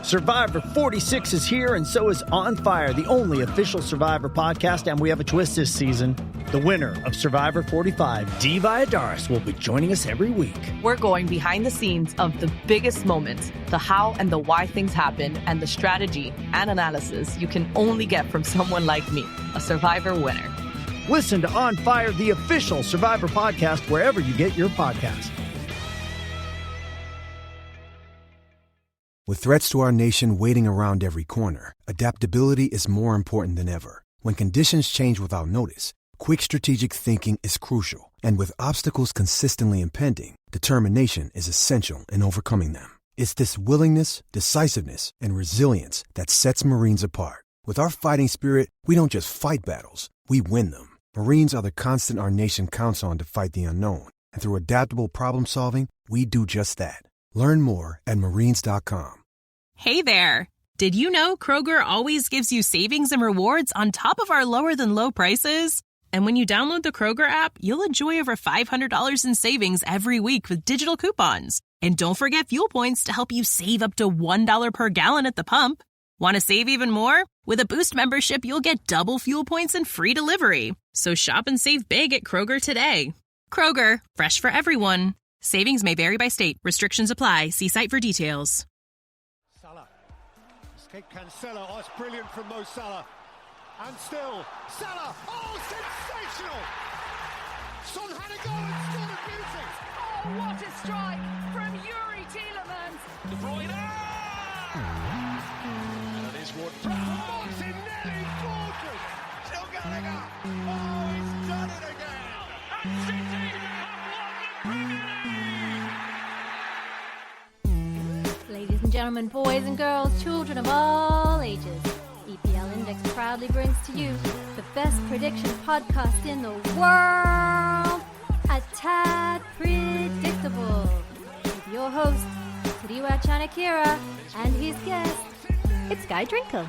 Survivor 46 is here, and so is On Fire, the only official Survivor podcast, and we have a twist this season. The winner of Survivor 45, Dee Valladares, will be joining us every week. We're going behind the scenes of the biggest moments, the how and the why things happen, and the strategy and analysis you can only get from someone like me, a Survivor winner. Listen to On Fire, the official Survivor podcast, wherever you get your podcasts. With threats to our nation waiting around every corner, adaptability is more important than ever. When conditions change without notice, quick strategic thinking is crucial. And with obstacles consistently impending, determination is essential in overcoming them. It's this willingness, decisiveness, and resilience that sets Marines apart. With our fighting spirit, we don't just fight battles, we win them. Marines are the constant our nation counts on to fight the unknown. And through adaptable problem solving, we do just that. Learn more at marines.com. Hey there! Did you know Kroger always gives you savings and rewards on top of our lower-than-low prices? And when you download the Kroger app, you'll enjoy over $500 in savings every week with digital coupons. And don't forget fuel points to help you save up to $1 per gallon at the pump. Want to save even more? With a Boost membership, you'll get double fuel points and free delivery. So shop and save big at Kroger today. Kroger, fresh for everyone. Savings may vary by state. Restrictions apply. See site for details. Salah. Escape Cancelo. Oh, it's brilliant from Mo Salah. And still, Salah. Oh, sensational! Son had a goal and scored a beauty. Oh, what a strike from Yuri Tielemans. De Bruyne. And it is Ward-Prowse. Martinelli gorgeous. Still going up. Oh, he's done it again. And City have won the Ladies and gentlemen, boys and girls, children of all ages, EPL Index proudly brings to you the best prediction podcast in the world, A Tad Predictable, with your host, Tadiwa Chanakira, and his guest, it's Guy Drinkle.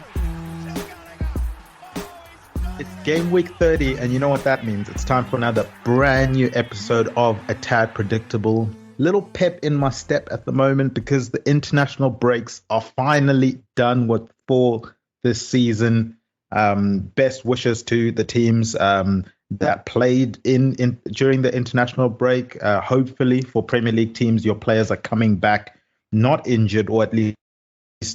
It's game week 30, and you know what that means. It's time for another brand new episode of A Tad Predictable. Little pep in my step at the moment because the international breaks are finally done for this season. Best wishes to the teams that played in during the international break. Hopefully for Premier League teams, your players are coming back not injured, or at least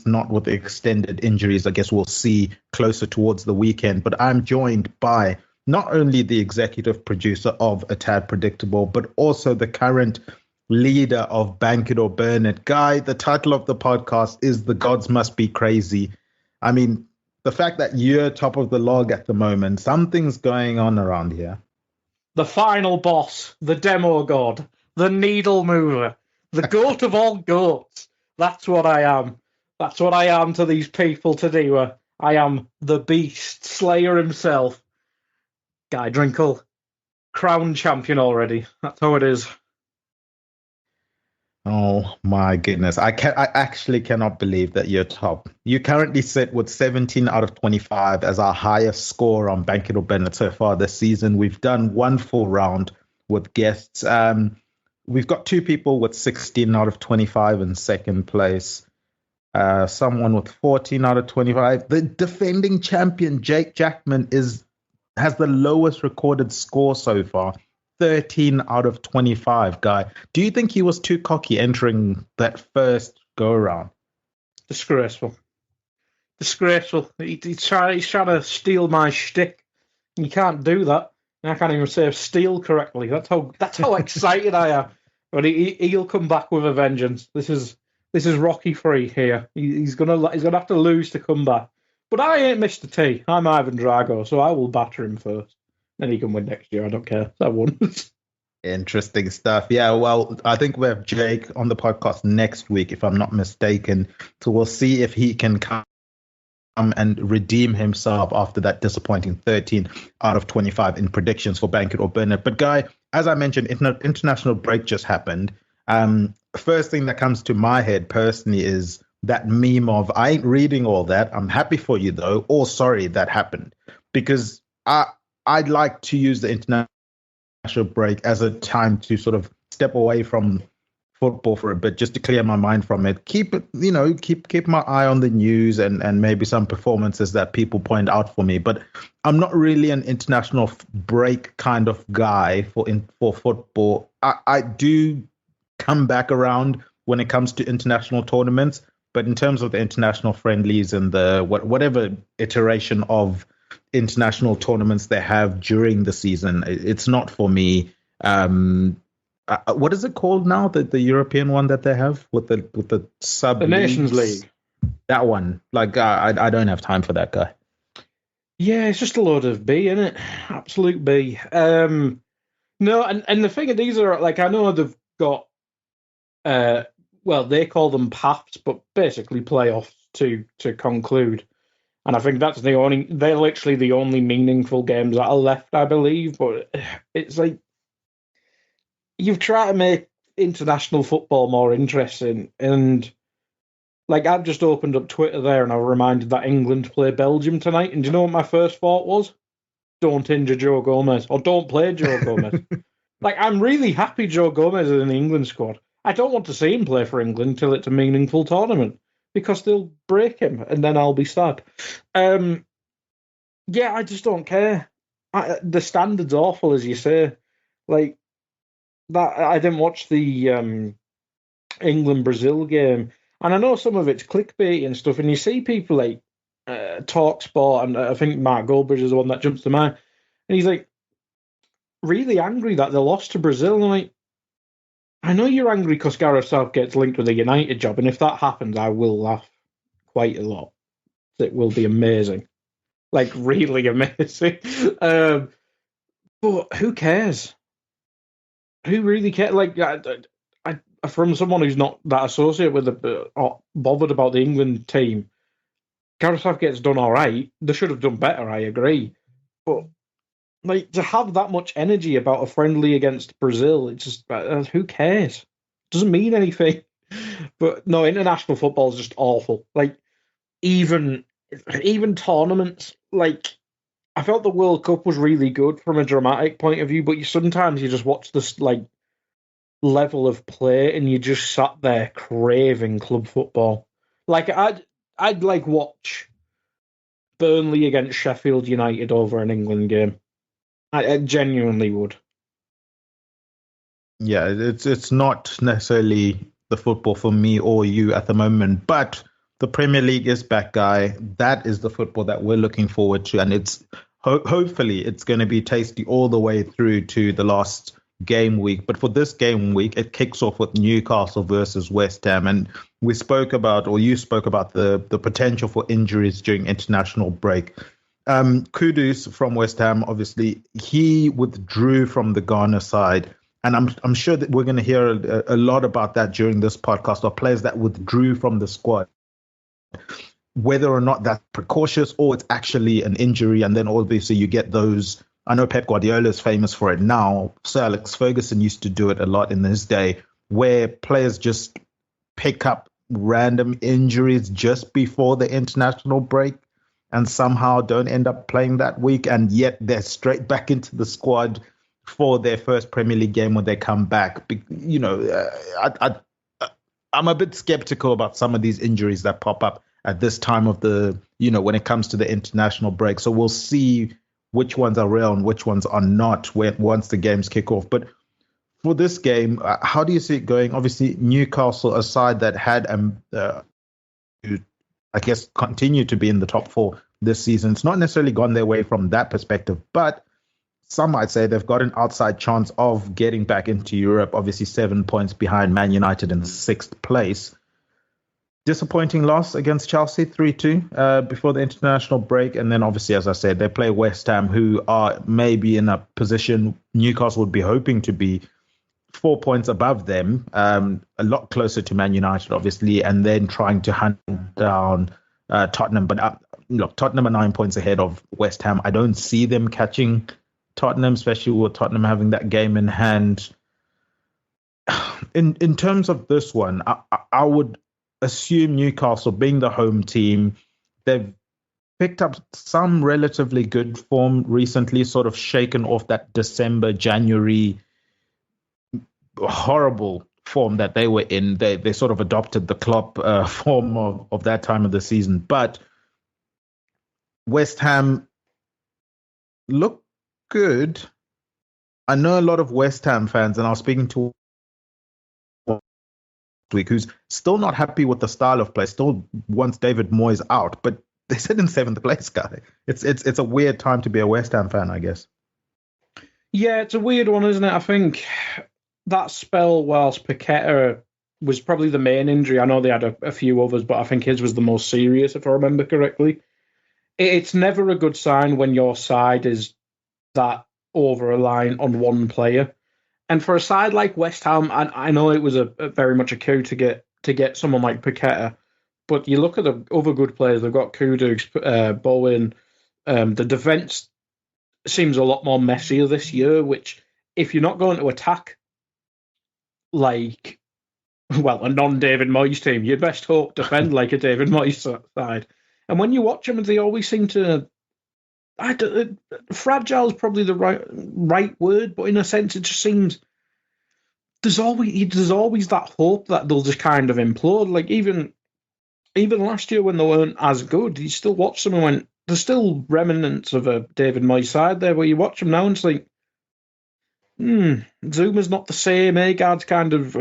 not with extended injuries. I guess we'll see closer towards the weekend. But I'm joined by not only the executive producer of A Tad Predictable, but also the current leader of Bank It or Burn It. Guy, the title of the podcast is The Gods Must Be Crazy. I mean, the fact that you're top of the log at the moment, something's going on around here. The final boss, the demo god, the needle mover, the goat of all goats. That's what I am. That's what I am to these people today. I am the beast, Slayer himself. Guy Drinkle, crown champion already. That's how it is. Oh my goodness. I actually cannot believe that you're top. You currently sit with 17 out of 25 as our highest score on Bank It or Burn It so far this season. We've done one full round with guests. We've got two people with 16 out of 25 in second place. Someone with 14 out of 25. The defending champion, Jake Jackman, has the lowest recorded score so far. 13 out of 25, Guy. Do you think he was too cocky entering that first go-around? Disgraceful. He's trying to steal my shtick. You can't do that. I can't even say steal correctly. That's how excited I am. But he'll come back with a vengeance. This is Rocky 3 here. He's gonna have to lose to come back. But I ain't Mr. T. I'm Ivan Drago, so I will batter him first. Then he can win next year. I don't care. I won. Interesting stuff. Yeah, well, I think we have Jake on the podcast next week, if I'm not mistaken. So we'll see if he can come and redeem himself after that disappointing 13 out of 25 in predictions for Bank It or Burn It. But Guy, as I mentioned, international break just happened. First thing that comes to my head personally is that meme of, I ain't reading all that. I'm happy for you though, or sorry that happened. Because I'd like to use the international break as a time to sort of step away from football for a bit, just to clear my mind from it. Keep it, keep my eye on the news and maybe some performances that people point out for me. But I'm not really an international break kind of guy for football. I do come back around when it comes to international tournaments, but in terms of the international friendlies and the whatever iteration of international tournaments they have during the season, it's not for me. What is it called now? The European one that they have with the sub the Nations League. That one, like I don't have time for that guy. Yeah, it's just a load of B, isn't it? Absolute B. No, and the thing of these are, like, I know they've got, they call them paths, but basically playoffs to conclude. And I think they're literally the only meaningful games that are left, I believe. But it's like, you've tried to make international football more interesting. And, like, I've just opened up Twitter there and I was reminded that England play Belgium tonight. And do you know what my first thought was? Don't injure Joe Gomez, or don't play Joe Gomez. Like, I'm really happy Joe Gomez is in the England squad. I don't want to see him play for England until it's a meaningful tournament, because they'll break him and then I'll be sad. I just don't care. The standard's awful, as you say. Like, that, I didn't watch the England-Brazil game, and I know some of it's clickbait and stuff, and you see people like TalkSport, and I think Mark Goldbridge is the one that jumps to mind, and he's like really angry that they lost to Brazil. And I'm like, I know you're angry because Gareth Southgate's linked with a United job, and if that happens, I will laugh quite a lot. It will be amazing, like really amazing. But who cares? Who really cares? Like, I from someone who's not that associated with or bothered about the England team, Gareth Southgate's done all right. They should have done better, I agree. But, like, to have that much energy about a friendly against Brazil, it's just, who cares? Doesn't mean anything. But no, international football is just awful. Like, even tournaments, like, I felt the World Cup was really good from a dramatic point of view, but sometimes you just watch this, like, level of play and you just sat there craving club football. Like, I'd like watch Burnley against Sheffield United over an England game. I genuinely would. Yeah, it's not necessarily the football for me or you at the moment, but the Premier League is back, guy. That is the football that we're looking forward to, and it's hopefully it's going to be tasty all the way through to the last game week. But for this game week, it kicks off with Newcastle versus West Ham, and you spoke about the potential for injuries during international break. Kudus from West Ham, obviously, he withdrew from the Ghana side, and I'm sure that we're going to hear a lot about that during this podcast, of players that withdrew from the squad, whether or not that's precautious or it's actually an injury. And then obviously you get those. I know Pep Guardiola is famous for it now. Sir Alex Ferguson used to do it a lot in his day, where players just pick up random injuries just before the international break and somehow don't end up playing that week, and yet they're straight back into the squad for their first Premier League game when they come back. You know, I'm a bit skeptical about some of these injuries that pop up at this time of the, when it comes to the international break. So we'll see which ones are real and which ones are not once the games kick off. But for this game, how do you see it going? Obviously, Newcastle, a side that had, I guess, continue to be in the top four this season. It's not necessarily gone their way from that perspective, but some might say they've got an outside chance of getting back into Europe. Obviously, 7 points behind Man United in sixth place. Disappointing loss against Chelsea, 3-2 before the international break. And then obviously, as I said, they play West Ham, who are maybe in a position Newcastle would be hoping to be 4 points above them, a lot closer to Man United, obviously, and then trying to hunt down Tottenham. But look, Tottenham are 9 points ahead of West Ham. I don't see them catching Tottenham, especially with Tottenham having that game in hand. In terms of this one, I would assume Newcastle, being the home team, they've picked up some relatively good form recently, sort of shaken off that December, January horrible form that they were in. They sort of adopted the Klopp form of that time of the season. But West Ham look good. I know a lot of West Ham fans, and I was speaking to week who's still not happy with the style of play, still wants David Moyes out, but they sit in 7th place, guy. It's a weird time to be a West Ham fan, I guess. Yeah, it's a weird one, isn't it? I think that spell whilst Paqueta was probably the main injury. I know they had a few others, but I think his was the most serious, if I remember correctly. It's never a good sign when your side is that over-reliant on one player. And for a side like West Ham, I know it was a very much a coup to get someone like Paqueta, but you look at the other good players, they've got Kudus, Bowen. The defence seems a lot more messier this year, which if you're not going to attack like, well, a non-David Moyes team, you'd best hope defend like a David Moyes side. And when you watch them, they always seem to... fragile is probably the right word, but in a sense, it just seems there's always that hope that they'll just kind of implode. Like even last year when they weren't as good, you still watch them and went, there's still remnants of a David Moyes side there. Where you watch them now and it's like, Zuma's not the same. Agard's kind of,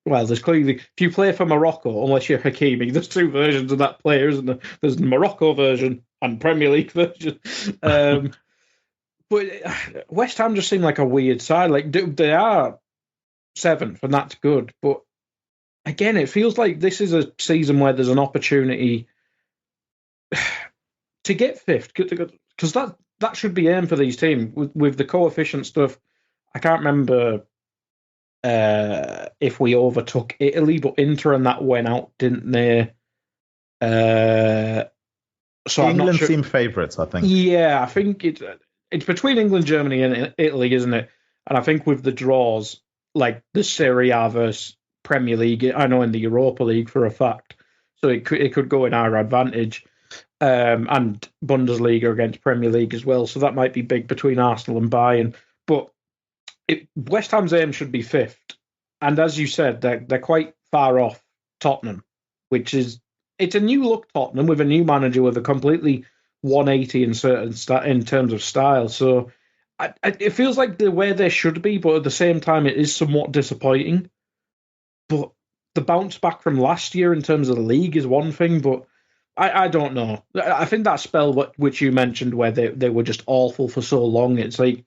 well, there's clearly, if you play for Morocco, unless you're Hakimi, there's two versions of that player, isn't there? There's the Morocco version and Premier League version. But West Ham just seem like a weird side. Like they are 7th, and that's good. But again, it feels like this is a season where there's an opportunity to get 5th, because that should be aimed for these teams with the coefficient stuff. I can't remember if we overtook Italy, but Inter and that went out, didn't they? So England seem favourites, I think. Yeah, I think it's between England, Germany, and Italy, isn't it? And I think with the draws, like the Serie A versus Premier League, I know in the Europa League for a fact, so it could go in our advantage. And Bundesliga against Premier League as well, so that might be big between Arsenal and Bayern. But West Ham's aim should be 5th, and as you said, they're quite far off Tottenham, which is. It's a new look Tottenham with a new manager with a completely 180 in terms of style. So it feels like they're where they should be, but at the same time, it is somewhat disappointing. But the bounce back from last year in terms of the league is one thing, but I don't know. I think that spell which you mentioned where they were just awful for so long, it's like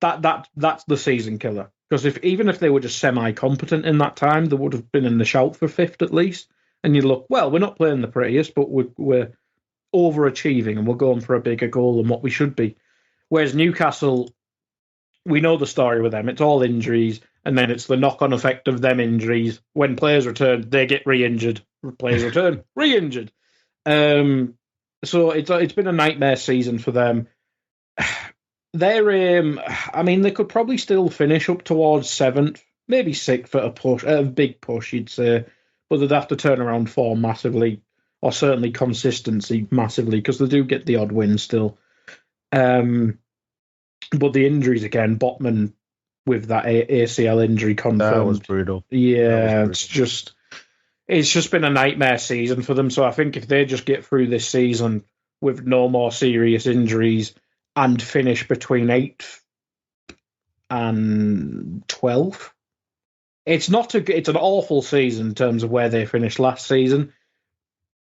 that's the season killer. Because even if they were just semi-competent in that time, they would have been in the shout for 5th at least. And you look, well, we're not playing the prettiest, but we're overachieving and we're going for a bigger goal than what we should be. Whereas Newcastle, we know the story with them. It's all injuries, and then it's the knock-on effect of them injuries. When players return, they get re-injured. Players return, re-injured. So it's been a nightmare season for them. Their aim, I mean, they could probably still finish up towards 7th, maybe 6th at a push, a big push, you'd say. But they'd have to turn around form massively, or certainly consistency massively, because they do get the odd win still. But the injuries again, Botman with that ACL injury confirmed. That was brutal. Yeah, it's just been a nightmare season for them. So I think if they just get through this season with no more serious injuries and finish between 8th and 12th, it's an awful season in terms of where they finished last season,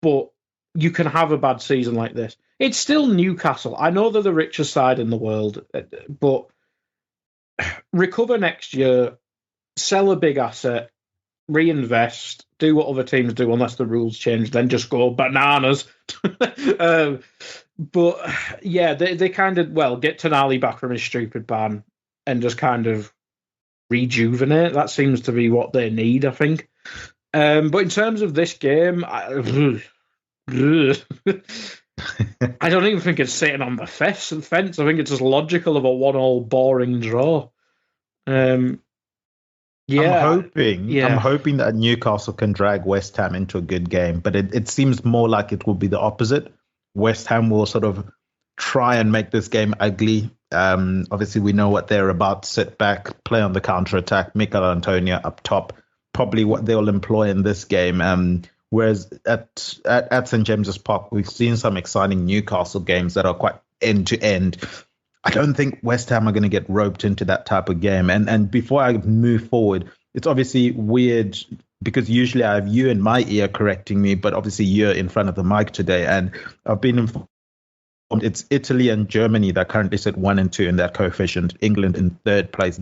but you can have a bad season like this. It's still Newcastle. I know they're the richest side in the world, but recover next year, sell a big asset, reinvest, do what other teams do unless the rules change, then just go bananas. But yeah, they kind of, get Tonali back from his stupid ban and just kind of rejuvenate. That seems to be what they need, I think. But in terms of this game, I don't even think it's sitting on the fence. I think it's just logical of a 1-1 boring draw. I'm hoping that Newcastle can drag West Ham into a good game, but it seems more like it will be the opposite. West Ham will sort of try and make this game ugly. Obviously, we know what they're about. Sit back, play on the counter-attack, Mikel Antonio up top, probably what they'll employ in this game. Whereas at St James's Park, we've seen some exciting Newcastle games that are quite end to end. I don't think West Ham are going to get roped into that type of game. And before I move forward, it's obviously weird because usually I have you in my ear correcting me, but obviously you're in front of the mic today. And I've been informed it's Italy and Germany that currently sit 1 and 2 in that coefficient. England in third place,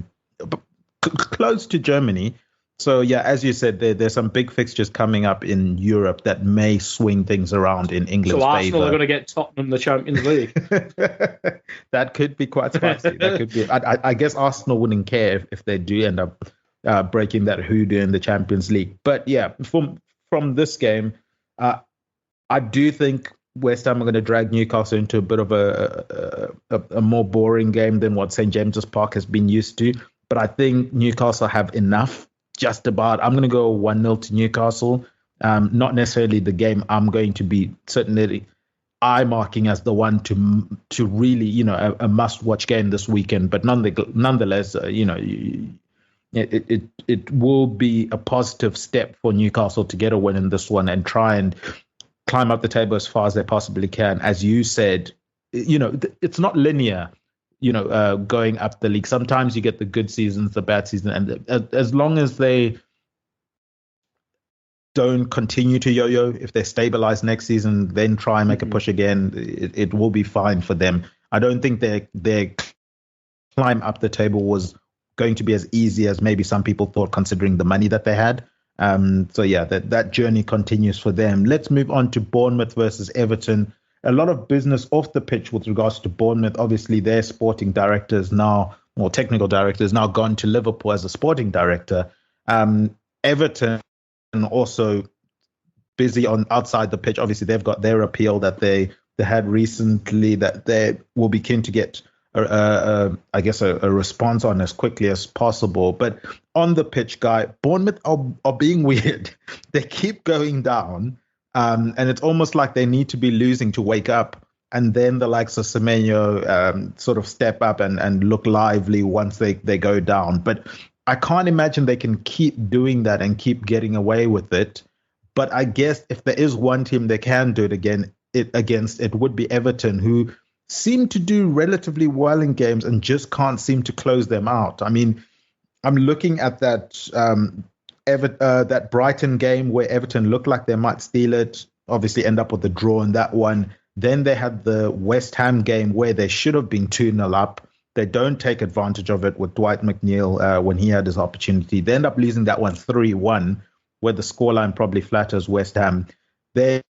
close to Germany. So, yeah, as you said, there's some big fixtures coming up in Europe that may swing things around in England's favor. So Arsenal are going to get Tottenham the Champions League. That could be quite spicy. That could be. I guess Arsenal wouldn't care if they do end up breaking that hoodoo in the Champions League. But, yeah, from this game, I do think West Ham are going to drag Newcastle into a bit of a more boring game than what St James's Park has been used to. But I think Newcastle have enough. Just about. I'm going to go 1-0 to Newcastle. Not necessarily the game I'm going to be certainly eye-marking as the one to really, a must-watch game this weekend. But nonetheless, it will be a positive step for Newcastle to get a win in this one and try and climb up the table as far as they possibly can. As you said, it's not linear. Going up the league. Sometimes you get the good seasons, the bad season, and as long as they don't continue to yo-yo, if they stabilize next season, then try and make a push again, it will be fine for them. I don't think their climb up the table was going to be as easy as maybe some people thought, considering the money that they had. So yeah, that journey continues for them. Let's move on to Bournemouth versus Everton. A lot of business off the pitch with regards to Bournemouth. Obviously, their sporting director is now, or technical director is now gone to Liverpool as a sporting director. Everton also busy on outside the pitch. Obviously, they've got their appeal that they had recently that they will be keen to get, a response on as quickly as possible. But on the pitch, Bournemouth are being weird. They keep going down. And it's almost like they need to be losing to wake up. And then the likes of Semenyo sort of step up and look lively once they go down. But I can't imagine they can keep doing that and keep getting away with it. But I guess if there is one team they can do it against, it would be Everton, who seem to do relatively well in games and just can't seem to close them out. I mean, I'm looking at that that Brighton game where Everton looked like they might steal it, obviously end up with a draw in that one. Then they had the West Ham game where they should have been 2-0 up. They don't take advantage of it with Dwight McNeil when he had his opportunity. They end up losing that one 3-1, where the scoreline probably flatters West Ham. Then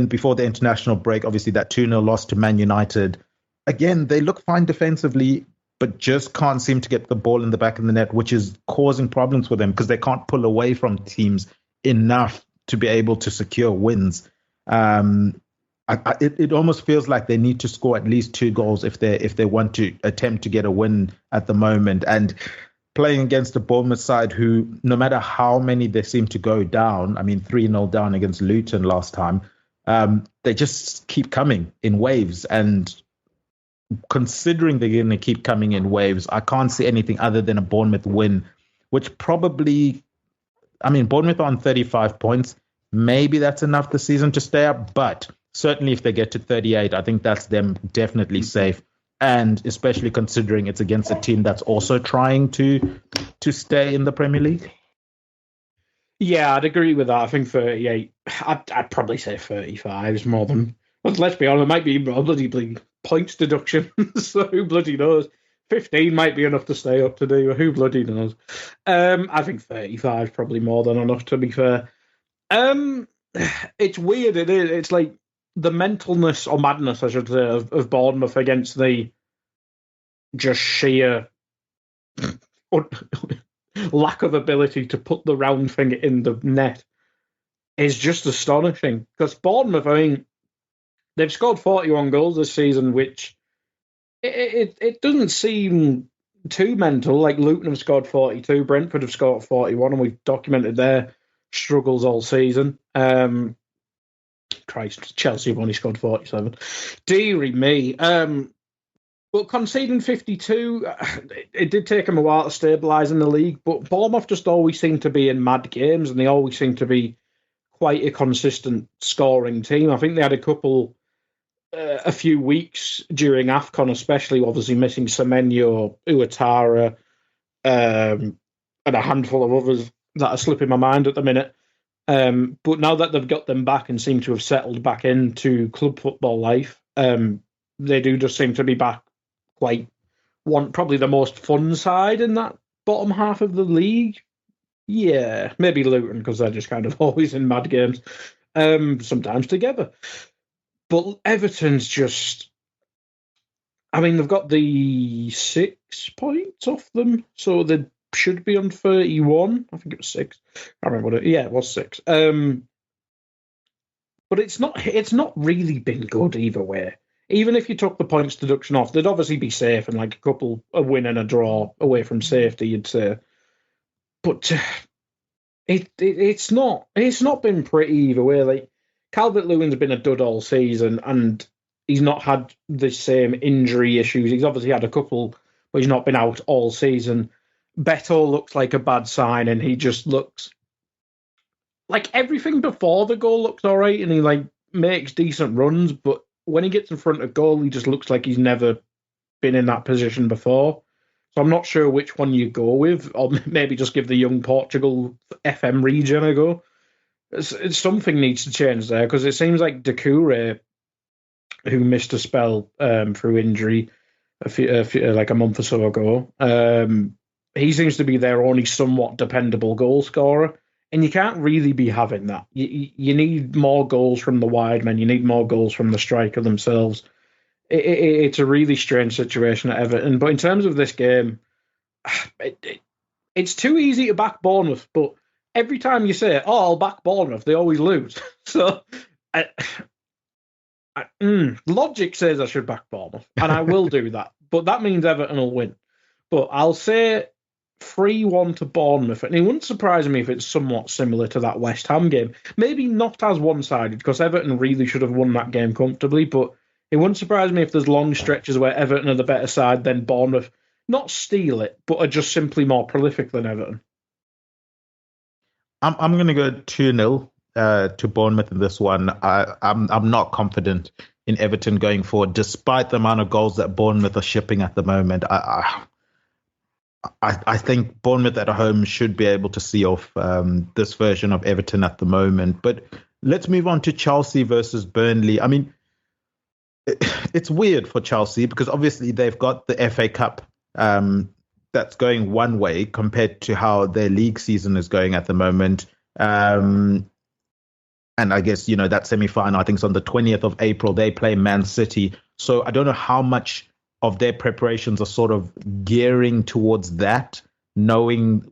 before the international break, obviously that 2-0 loss to Man United. Again, they look fine defensively, but just can't seem to get the ball in the back of the net, which is causing problems for them because they can't pull away from teams enough to be able to secure wins. It almost feels like they need to score at least 2 goals if they want to attempt to get a win at the moment. And playing against a Bournemouth side who, no matter how many they seem to go down, 3-0 down against Luton last time, they just keep coming in waves. And considering they're going to keep coming in waves, I can't see anything other than a Bournemouth win, which probably, Bournemouth are on 35 points. Maybe that's enough this season to stay up, but certainly if they get to 38, I think that's them definitely safe. And especially considering it's against a team that's also trying to stay in the Premier League. Yeah, I'd agree with that. I think 38, I'd probably say 35 is more than, but let's be honest, it might be a bloody points deduction, so who bloody knows? 15 might be enough to stay up to do, who bloody knows? I think 35 is probably more than enough, to be fair. It's weird, it is. It's like the mentalness or madness, I should say, of Bournemouth against the just sheer lack of ability to put the round finger in the net is just astonishing. Because Bournemouth, they've scored 41 goals this season, which it doesn't seem too mental. Like Luton have scored 42, Brentford have scored 41, and we've documented their struggles all season. Christ, Chelsea have only scored 47. Deary me. But conceding 52, it did take them a while to stabilise in the league, but Bournemouth just always seem to be in mad games, and they always seem to be quite a consistent scoring team. I think they had a few weeks during AFCON, especially obviously missing Semenyo, Uatara, and a handful of others that are slipping my mind at the minute. But now that they've got them back and seem to have settled back into club football life, they do just seem to be back probably the most fun side in that bottom half of the league. Yeah, maybe Luton, because they're just kind of always in mad games, sometimes together. But Everton's just... I mean, they've got the 6 points off them, so they should be on 31. I think it was 6. I can't remember it was 6. But it's not really been good either way. Even if you took the points deduction off, they'd obviously be safe and like a win and a draw away from safety, you'd say. But it's not been pretty either way. Like, Calvert-Lewin's been a dud all season, and he's not had the same injury issues. He's obviously had a couple, but he's not been out all season. Beto looks like a bad sign, and he just looks like everything before the goal looks all right, and he like makes decent runs, but when he gets in front of goal, he just looks like he's never been in that position before. So I'm not sure which one you go with, or maybe just give the young Portugal FM region a go. Something needs to change there, because it seems like Doucouré, who missed a spell through injury like a month or so ago, he seems to be their only somewhat dependable goal scorer. And you can't really be having that. You need more goals from the wide men. You need more goals from the striker themselves. It's a really strange situation at Everton. But in terms of this game, it's too easy to back Bournemouth. But every time you say, I'll back Bournemouth, they always lose. So logic says I should back Bournemouth, and I will do that. But that means Everton will win. But I'll say 3-1 to Bournemouth, and it wouldn't surprise me if it's somewhat similar to that West Ham game. Maybe not as one-sided, because Everton really should have won that game comfortably, but it wouldn't surprise me if there's long stretches where Everton are the better side, then Bournemouth not steal it, but are just simply more prolific than Everton. I'm going to go 2-0 to Bournemouth in this one. I'm not confident in Everton going forward, despite the amount of goals that Bournemouth are shipping at the moment. I think Bournemouth at home should be able to see off this version of Everton at the moment. But let's move on to Chelsea versus Burnley. I mean, it's weird for Chelsea because obviously they've got the FA Cup that's going one way compared to how their league season is going at the moment. And I guess, that semi-final, I think, is on the 20th of April. They play Man City. So I don't know how much of their preparations are sort of gearing towards that, knowing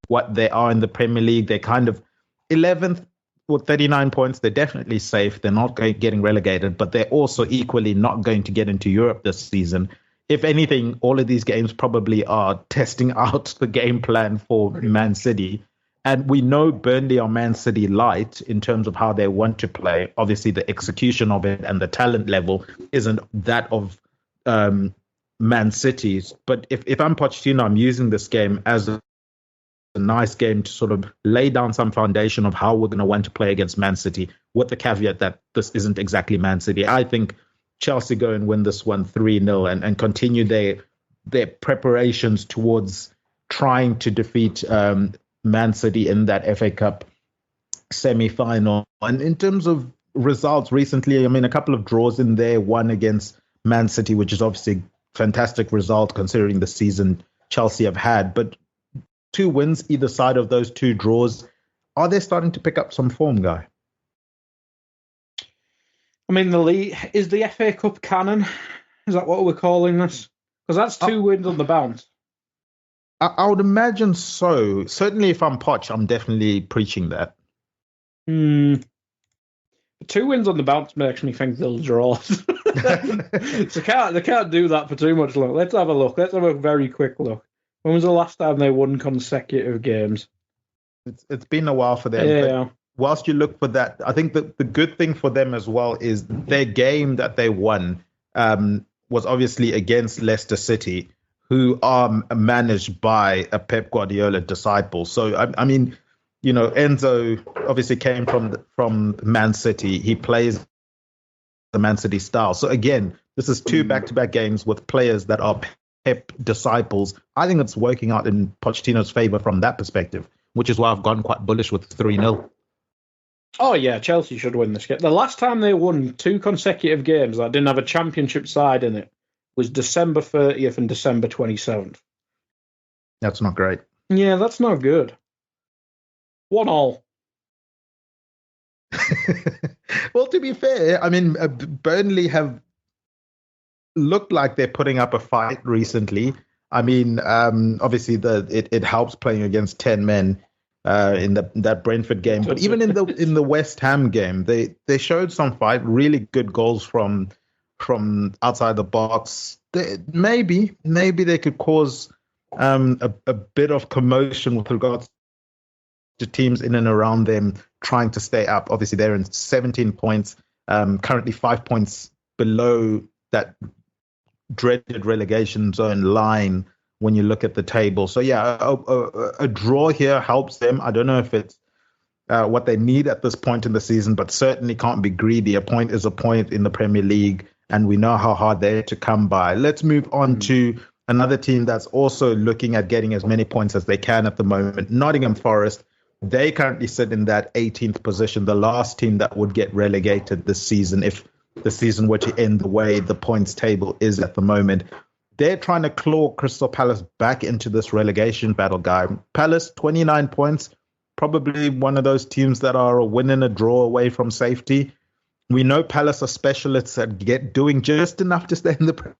what they are in the Premier League. They're kind of 11th with 39 points. They're definitely safe. They're not getting relegated, but they're also equally not going to get into Europe this season. If anything, all of these games probably are testing out the game plan for Man City. And we know Burnley are Man City light in terms of how they want to play. Obviously, the execution of it and the talent level isn't that of Man City's. But if I'm Pochettino, I'm using this game as a nice game to sort of lay down some foundation of how we're going to want to play against Man City, with the caveat that this isn't exactly Man City. I think Chelsea go and win this one 3-0 and continue their preparations towards trying to defeat Man City in that FA Cup semi-final. And in terms of results recently, I mean, a couple of draws in there, one against Man City, which is obviously a fantastic result considering the season Chelsea have had. But 2 wins either side of those 2 draws. Are they starting to pick up some form, Guy? I mean, the league is the FA Cup canon. Is that what we're calling this? Because that's 2 wins on the bounce. I would imagine so. Certainly, if I'm Poch, I'm definitely preaching that. 2 wins on the bounce makes me think they'll draw. So they can't do that for too much longer. Let's have a look. Let's have a very quick look. When was the last time they won consecutive games? It's been a while for them. Yeah. Whilst you look for that, I think the good thing for them as well is their game that they won was obviously against Leicester City, who are managed by a Pep Guardiola disciple. So, I mean, Enzo obviously came from Man City. He plays the Man City style. So again, this is two back-to-back games with players that are Pep disciples. I think it's working out in Pochettino's favor from that perspective, which is why I've gone quite bullish with 3-0. Oh, yeah, Chelsea should win this game. The last time they won 2 consecutive games that didn't have a championship side in it was December 30th and December 27th. That's not great. Yeah, that's not good. 1-1. Well, to be fair, I mean, Burnley have looked like they're putting up a fight recently. I mean, obviously it helps playing against 10 men in that Brentford game, but even in the West Ham game, they showed some fight. Really good goals from outside the box. Maybe they could cause a bit of commotion with regards to teams in and around them trying to stay up. Obviously, they're in 17 points, currently 5 points below that dreaded relegation zone line when you look at the table. So, yeah, a draw here helps them. I don't know if it's what they need at this point in the season, but certainly can't be greedy. A point is a point in the Premier League, and we know how hard they're to come by. Let's move on to another team that's also looking at getting as many points as they can at the moment, Nottingham Forest. They currently sit in that 18th position, the last team that would get relegated this season if the season were to end the way the points table is at the moment. They're trying to claw Crystal Palace back into this relegation battle, guy. Palace, 29 points, probably one of those teams that are a win and a draw away from safety. We know Palace are specialists at doing just enough to stay in the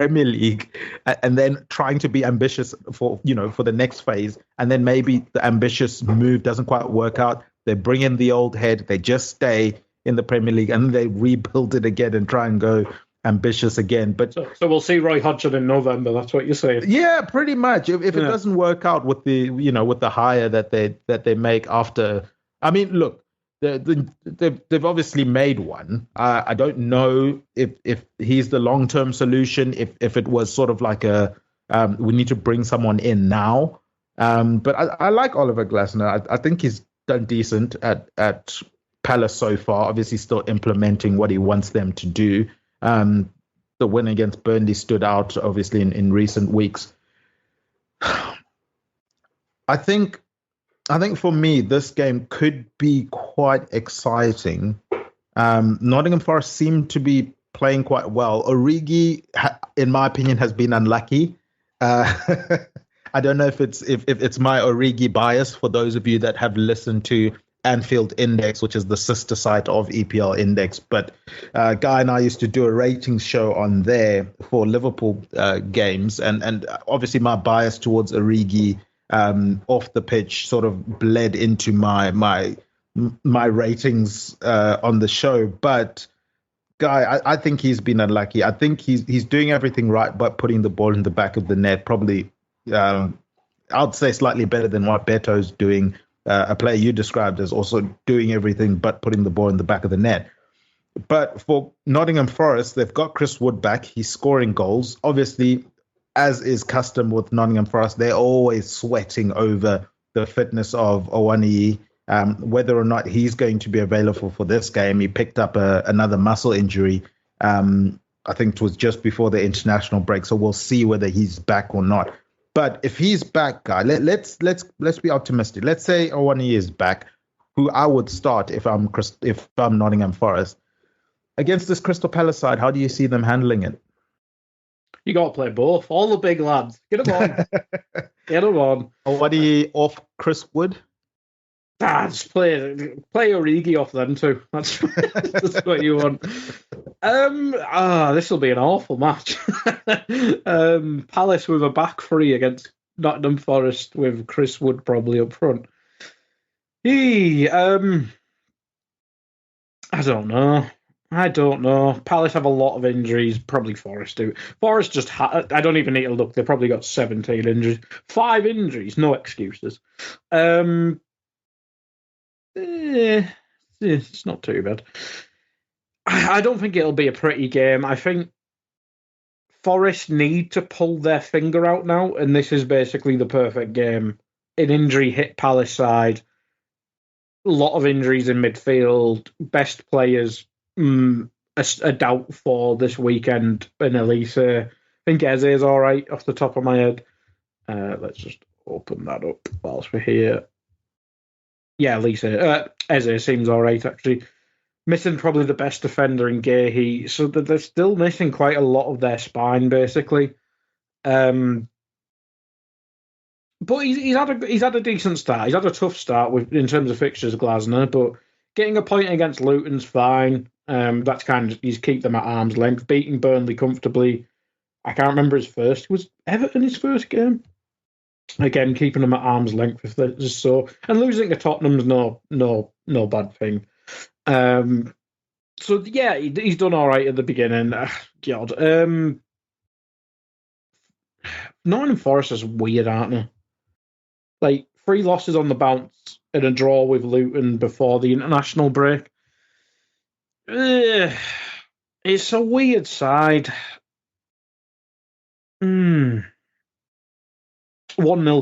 Premier League, and then trying to be ambitious for the next phase, and then maybe the ambitious move doesn't quite work out. They bring in the old head, they just stay in the Premier League, and they rebuild it again and try and go ambitious again. But so we'll see Roy Hodgson in November. That's what you're saying. Yeah, pretty much. If it doesn't work out with the hire that they make after, I mean, look. They've obviously made one. I don't know if he's the long-term solution, if it was sort of like we need to bring someone in now. But I like Oliver Glasner. I think he's done decent at Palace so far, obviously still implementing what he wants them to do. The win against Burnley stood out, obviously, in recent weeks. I think for me, this game could be quite exciting. Nottingham Forest seem to be playing quite well. Origi, in my opinion, has been unlucky. I don't know if it's my Origi bias for those of you that have listened to Anfield Index, which is the sister site of EPL Index. But Guy and I used to do a ratings show on there for Liverpool games. And obviously my bias towards Origi off the pitch sort of bled into my ratings on the show. But Guy, I think he's been unlucky. I think he's doing everything right, but putting the ball in the back of the net, probably I'd say slightly better than what Beto's doing. A player you described as also doing everything but putting the ball in the back of the net. But for Nottingham Forest, they've got Chris Wood back. He's scoring goals. Obviously, as is custom with Nottingham Forest, they're always sweating over the fitness of Owaniyi, whether or not he's going to be available for this game. He picked up another muscle injury. I think it was just before the international break, so we'll see whether he's back or not. But if he's back, guy, let's be optimistic. Let's say Owaniyi is back, who I would start if I'm Nottingham Forest against this Crystal Palace side. How do you see them handling it? You got to play both. All the big lads. Get them on. Get them on. Owaniyi off Chris Wood? Just play Origi off them too. That's what you want. This will be an awful match. Palace with a back three against Nottingham Forest with Chris Wood probably up front. I don't know. Palace have a lot of injuries. Probably Forest do. Forest just I don't even need to look. They probably got 17 injuries. 5 injuries. No excuses. It's not too bad. I don't think it'll be a pretty game. I think Forest need to pull their finger out now, and this is basically the perfect game. An injury hit Palace side, a lot of injuries in midfield, best players a doubt for this weekend in Elise. I think Eze is all right off the top of my head. Let's just open that up whilst we're here. Yeah, Eze seems all right, actually. Missing probably the best defender in Gahey, so that they're still missing quite a lot of their spine, basically. But he's had a decent start. He's had a tough start in terms of fixtures, Glasner, but getting a point against Luton's fine. That's kind of, he's keep them at arm's length, beating Burnley comfortably. I can't remember his first. Was Everton his first game? Again, keeping them at arm's length if they're just so. And losing to Tottenham's no bad thing. So yeah, he's done all right at the beginning. God, Nottingham Forest is weird, aren't they? Like 3 losses on the bounce and a draw with Luton before the international break. It's a weird side. 1-0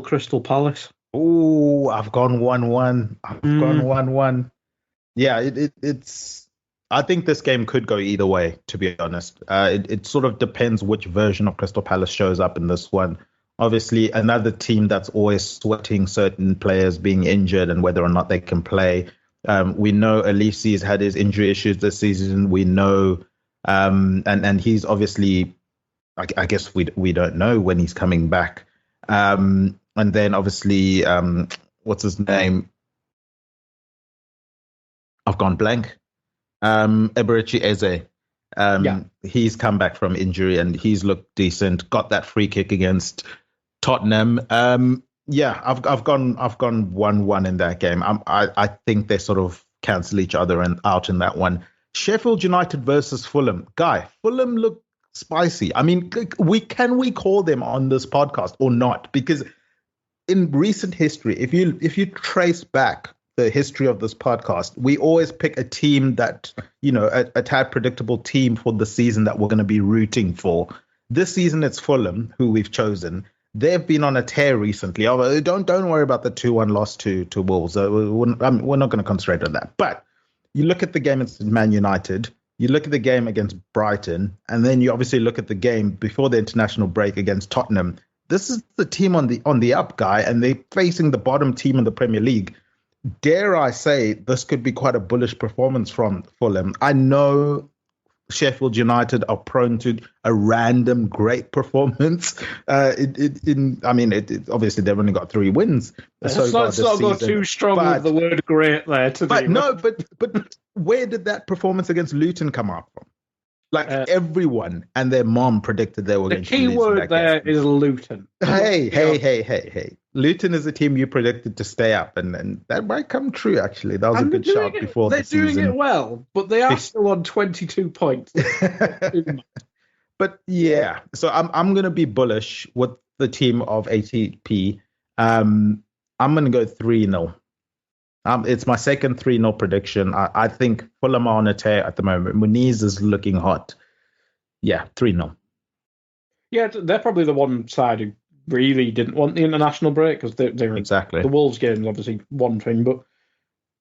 Crystal Palace. Ooh, I've gone 1-1. I've gone 1-1. Yeah, it's. I think this game could go either way, to be honest. It sort of depends which version of Crystal Palace shows up in this one. Obviously, another team that's always sweating certain players being injured and whether or not they can play. We know Elisi's had his injury issues this season. We know, and he's obviously, I guess we don't know when he's coming back. And then obviously, what's his name? I've gone blank. Eberechi Eze. He's come back from injury and he's looked decent. Got that free kick against Tottenham. I've gone 1-1 in that game. I think they sort of cancel each other out in that one. Sheffield United versus Fulham. Guy, Fulham look spicy. I mean, can we call them on this podcast or not? Because in recent history, if you trace back the history of this podcast, we always pick a team that, a tad predictable team for the season that we're going to be rooting for. This season, it's Fulham, who we've chosen. They've been on a tear recently. Don't worry about the 2-1 loss to Wolves. We're not going to concentrate on that. But you look at the game against Man United, you look at the game against Brighton, and then you obviously look at the game before the international break against Tottenham. This is the team on the up, Guy, and they're facing the bottom team in the Premier League. Dare I say this could be quite a bullish performance from Fulham. I know Sheffield United are prone to a random great performance. Obviously they've only got 3 wins. Let's not go too strong with the word "great" there today. But where did that performance against Luton come up from? Like everyone and their mom predicted they were going to lose. The key word there is Luton. Hey. Luton is a team you predicted to stay up, and that might come true, actually. That was a good shout before the season. They're doing it well, but they are still on 22 points. But yeah, so I'm going to be bullish with the team of ATP. I'm going to go 3-0. It's my second 3-0 prediction. I think Fulham are on a tear at the moment. Muniz is looking hot. Yeah, 3-0. Yeah, they're probably the one side who really didn't want the international break because they're exactly. The Wolves game is obviously one thing, but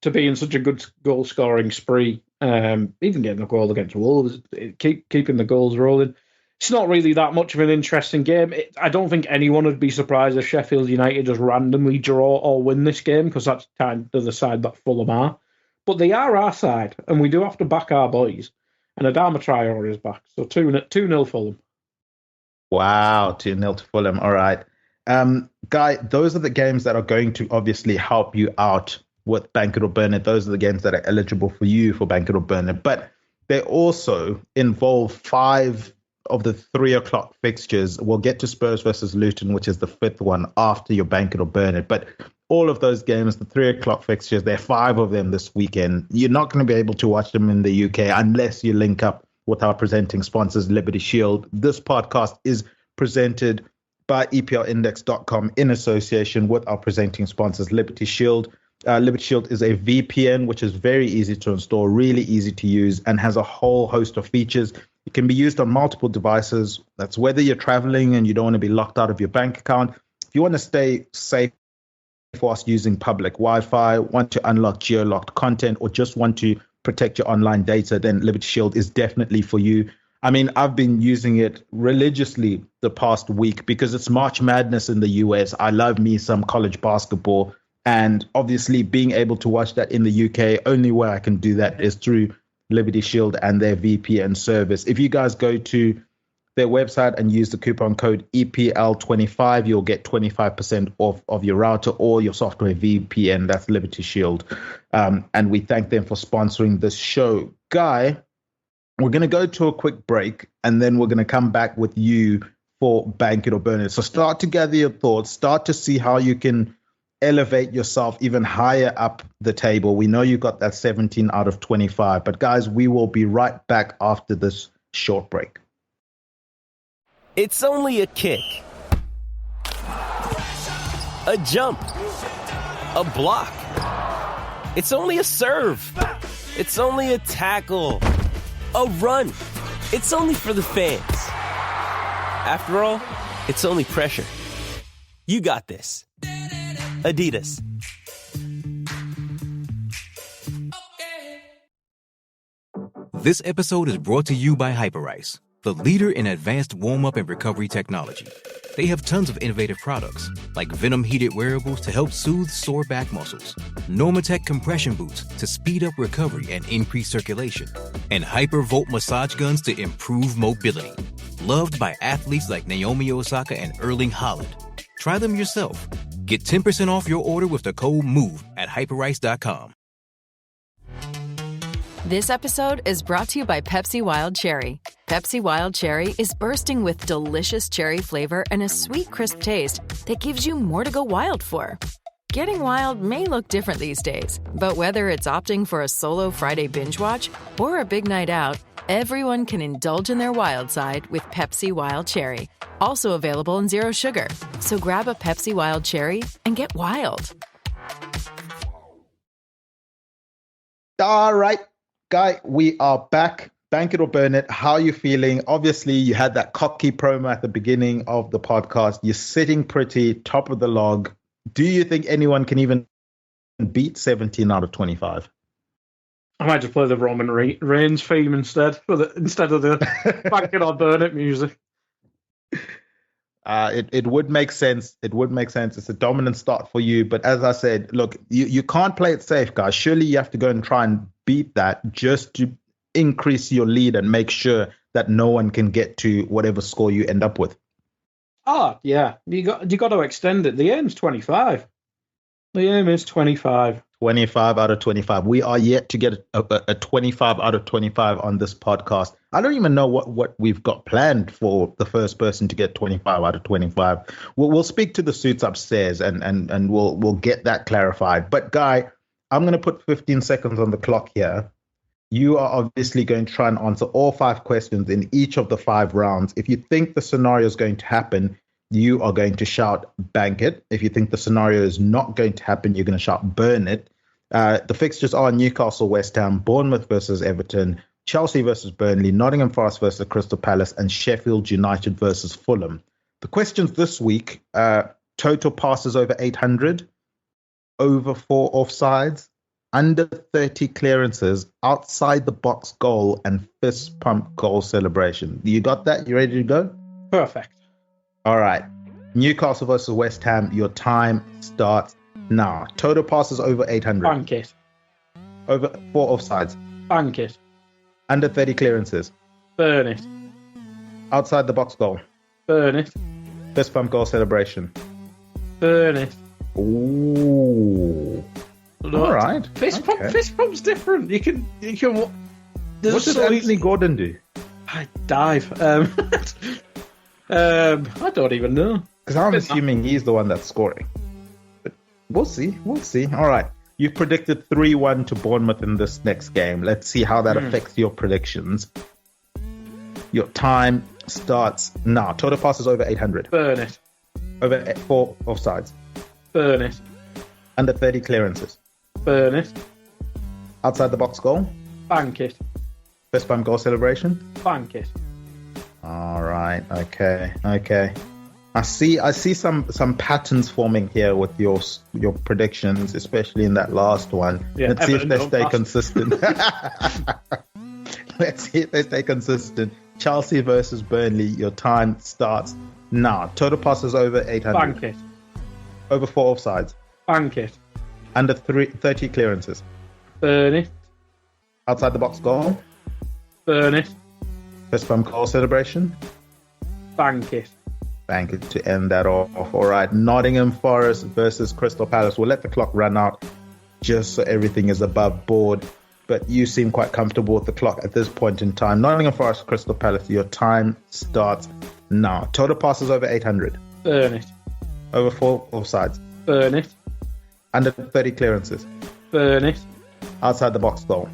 to be in such a good goal scoring spree, even getting a goal against Wolves, keeping the goals rolling, it's not really that much of an interesting game. I don't think anyone would be surprised if Sheffield United just randomly draw or win this game because that's kind of the side that Fulham are. But they are our side, and we do have to back our boys. And Adama Traore is back, so 2-0 Fulham. Wow, 2-0 to Fulham. All right. Guy, those are the games that are going to obviously help you out with Bank It or Burn It. Those are the games that are eligible for you for Bank It or Burn It. But they also involve 5 of the 3 o'clock fixtures. We'll get to Spurs versus Luton, which is the 5th one after your Bank It or Burn It. But all of those games, the 3 o'clock fixtures, there are 5 of them this weekend. You're not going to be able to watch them in the UK unless you link up with our presenting sponsors, Liberty Shield. This podcast is presented by EPLindex.com in association with our presenting sponsors, Liberty Shield. Liberty Shield is a VPN, which is very easy to install, really easy to use, and has a whole host of features. It can be used on multiple devices. That's whether you're traveling and you don't want to be locked out of your bank account. If you want to stay safe whilst using public Wi-Fi, want to unlock geo-locked content, or just want to protect your online data, then Liberty Shield is definitely for you. I mean, I've been using it religiously the past week because it's March Madness in the US. I love me some college basketball. And obviously being able to watch that in the UK, only way I can do that is through Liberty Shield and their VPN service. If you guys go to their website and use the coupon code EPL25, you'll get 25% off of your router or your software VPN. That's Liberty Shield. And we thank them for sponsoring this show. Guy, we're going to go to a quick break, and then we're going to come back with you for Bank It or Burn It. So start to gather your thoughts, start to see how you can elevate yourself even higher up the table. We know you got that 17 out of 25. But guys, we will be right back after this short break. It's only a kick, a jump, a block. It's only a serve. It's only a tackle, a run. It's only for the fans. After all, it's only pressure. You got this. Adidas. This episode is brought to you by Hyperice, the leader in advanced warm-up and recovery technology. They have tons of innovative products, like Venom-heated wearables to help soothe sore back muscles, Normatec compression boots to speed up recovery and increase circulation, and Hypervolt massage guns to improve mobility. Loved by athletes like Naomi Osaka and Erling Haaland. Try them yourself. Get 10% off your order with the code MOVE at hyperice.com. This episode is brought to you by Pepsi Wild Cherry. Pepsi Wild Cherry is bursting with delicious cherry flavor and a sweet, crisp taste that gives you more to go wild for. Getting wild may look different these days, but whether it's opting for a solo Friday binge watch or a big night out, everyone can indulge in their wild side with Pepsi Wild Cherry. Also available in Zero Sugar. So grab a Pepsi Wild Cherry and get wild. All right, Guy, we are back. Bank It or Burn It. How are you feeling? Obviously, you had that cocky promo at the beginning of the podcast. You're sitting pretty, top of the log. Do you think anyone can even beat 17 out of 25? I might just play the Roman Reigns theme instead of the Bank It or Burn It music. It would make sense. It would make sense. It's a dominant start for you. But as I said, look, you can't play it safe, guys. Surely you have to go and try and beat that just to increase your lead and make sure that no one can get to whatever score you end up with. Oh, yeah. You got to extend it. The aim's 25. The aim is 25. 25 out of 25. We are yet to get a 25 out of 25 on this podcast. I don't even know what we've got planned for the first person to get 25 out of 25. We'll speak to the suits upstairs and we'll get that clarified. But Guy, I'm going to put 15 seconds on the clock here. You are obviously going to try and answer all 5 questions in each of the 5 rounds. If you think the scenario is going to happen, you are going to shout bank it. If you think the scenario is not going to happen, you're going to shout burn it. The fixtures are Newcastle, West Ham, Bournemouth versus Everton, Chelsea versus Burnley, Nottingham Forest versus Crystal Palace, and Sheffield United versus Fulham. The questions this week, total passes over 800, over 4 offsides, under 30 clearances, outside the box goal, and fist pump goal celebration. You got that? You ready to go? Perfect. All right. Newcastle versus West Ham. Your time starts now. Total passes over 800. Bank it. Over 4 offsides. Bank it. Under 30 clearances. Burn it. Outside the box goal. Burn it. Fist pump goal celebration. Burn it. Ooh. All right. Fist pump's different. You can. What does Anthony Gordon do? I dive. I don't even know. Because I'm assuming he's the one that's scoring. But we'll see. All right. You've predicted 3-1 to Bournemouth in this next game. Let's see how that affects your predictions. Your time starts now. Total passes over 800. Burn it. Over 4 offsides. Burn it. Under 30 clearances. Burn it. Outside the box goal. Bank it. Fist bump goal celebration. Bank it. All right. Okay. I see some patterns forming here with your predictions, especially in that last one. Yeah, Let's see if they stay pass. consistent. Let's see if they stay consistent. Chelsea versus Burnley. Your time starts now. Total passes over 800. Bank it. Over 4 offsides. Bank it. Under 30 clearances. Burn it. Outside the box goal. Burn it. Fist bump goal celebration. Bank it. Bank it to end that off. All right. Nottingham Forest versus Crystal Palace. We'll let the clock run out just so everything is above board. But you seem quite comfortable with the clock at this point in time. Nottingham Forest, Crystal Palace. Your time starts now. Total passes over 800. Burn it. Over 4 offsides. Burn it. Under 30 clearances. Burn it. Outside the box goal.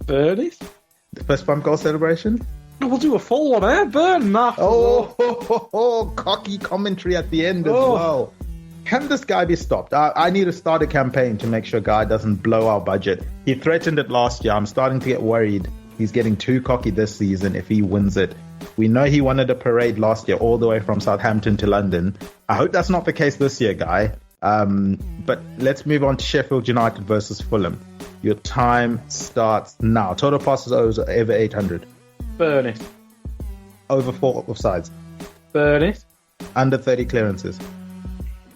Burn it. The first bump goal celebration. We'll do a full one, eh? Burn that. Cocky commentary at the end as well. Can this guy be stopped? I need to start a campaign to make sure Guy doesn't blow our budget. He threatened it last year. I'm starting to get worried. He's getting too cocky this season if he wins it. We know he wanted a parade last year all the way from Southampton to London. I hope that's not the case this year, Guy. But let's move on to Sheffield United versus Fulham. Your time starts now. Total passes over 800. Burn it. Over 4 offsides. Burn it. Under 30 clearances.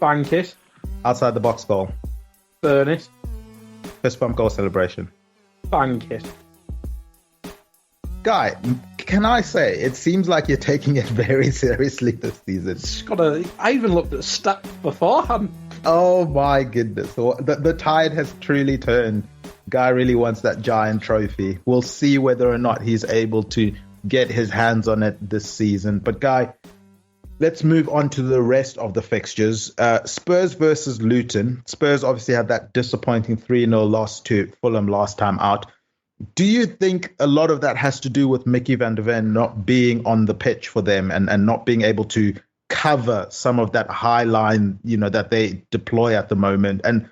Bank it. Outside the box goal. Burn it. Fist bump goal celebration. Bank it. Guy, can I say, it seems like you're taking it very seriously this season. I even looked at stats beforehand. Oh my goodness. The tide has truly turned. Guy really wants that giant trophy. We'll see whether or not he's able to get his hands on it this season. But Guy, let's move on to the rest of the fixtures. Spurs versus Luton. Spurs obviously had that disappointing 3-0 loss to Fulham last time out. Do you think a lot of that has to do with Mickey van der Ven not being on the pitch for them and not being able to cover some of that high line, that they deploy at the moment, and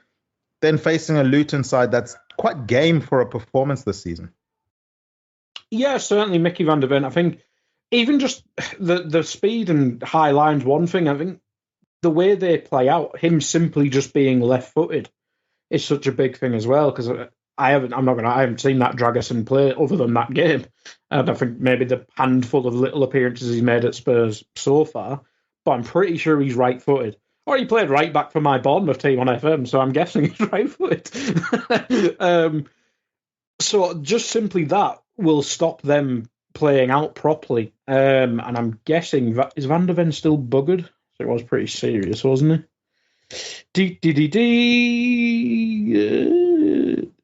then facing a Luton side that's quite game for a performance this season? Yeah, certainly Mickey van der Ven. I think even just the speed and high line's one thing. I think the way they play out, him simply just being left-footed is such a big thing as well, because I haven't seen that Dragerson play other than that game. And I think maybe the handful of little appearances he's made at Spurs so far, but I'm pretty sure he's right-footed. Or he played right back for my Bournemouth team on FM, so I'm guessing he's right-footed. So just simply that will stop them playing out properly. And I'm guessing, is Van der Ven still buggered? So it was pretty serious, wasn't it?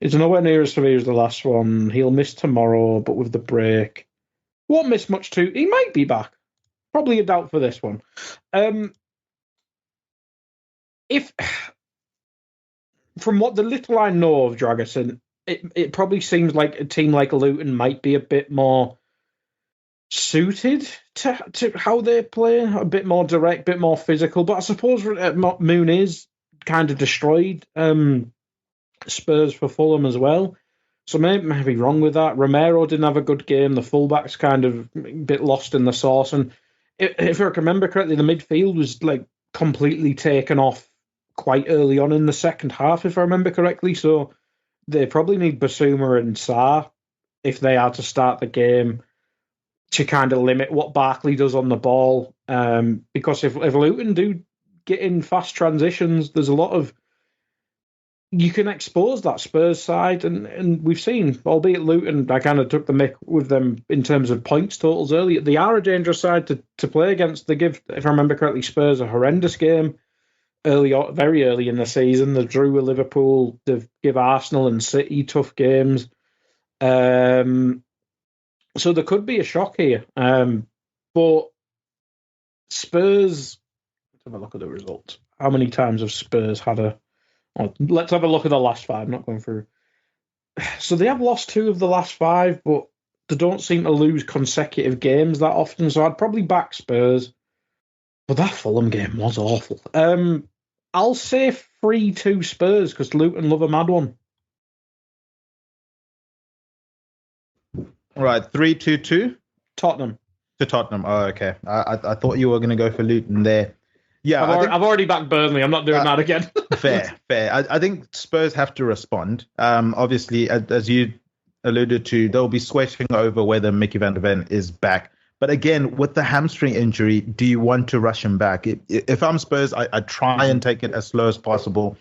It's nowhere near as severe as the last one. He'll miss tomorrow, but with the break, won't miss much too. He might be back. Probably a doubt for this one. If from what the little I know of Dragerson, it probably seems like a team like Luton might be a bit more suited to how they play, a bit more direct, a bit more physical. But I suppose Moon is kind of destroyed Spurs for Fulham as well. So maybe be wrong with that. Romero didn't have a good game. The fullback's kind of a bit lost in the sauce. And if I remember correctly, the midfield was like completely taken off quite early on in the second half, if I remember correctly. So they probably need Basuma and Sarr, if they are to start the game, to kind of limit what Barkley does on the ball. Because if Luton do get in fast transitions, there's a lot of... You can expose that Spurs side, and we've seen, albeit Luton, I kind of took the mick with them in terms of points totals earlier. They are a dangerous side to play against. They give, if I remember correctly, Spurs a horrendous game very early in the season. They drew with Liverpool. They give Arsenal and City tough games. So there could be a shock here. But Spurs, let's have a look at the results. How many times have Spurs had a... Well, let's have a look at the last 5, not going through. So they have lost 2 of the last 5, but they don't seem to lose consecutive games that often. So I'd probably back Spurs. But that Fulham game was awful. I'll say 3-2 Spurs, because Luton love a mad one. Right, 3-2-2? Tottenham. To Tottenham. Oh, okay. I thought you were going to go for Luton there. Yeah, I've already backed Burnley. I'm not doing that again. fair. I think Spurs have to respond. Obviously, as you alluded to, they'll be sweating over whether Mickey van der Ven is back. But again, with the hamstring injury, do you want to rush him back? If I'm Spurs, I try and take it as slow as possible.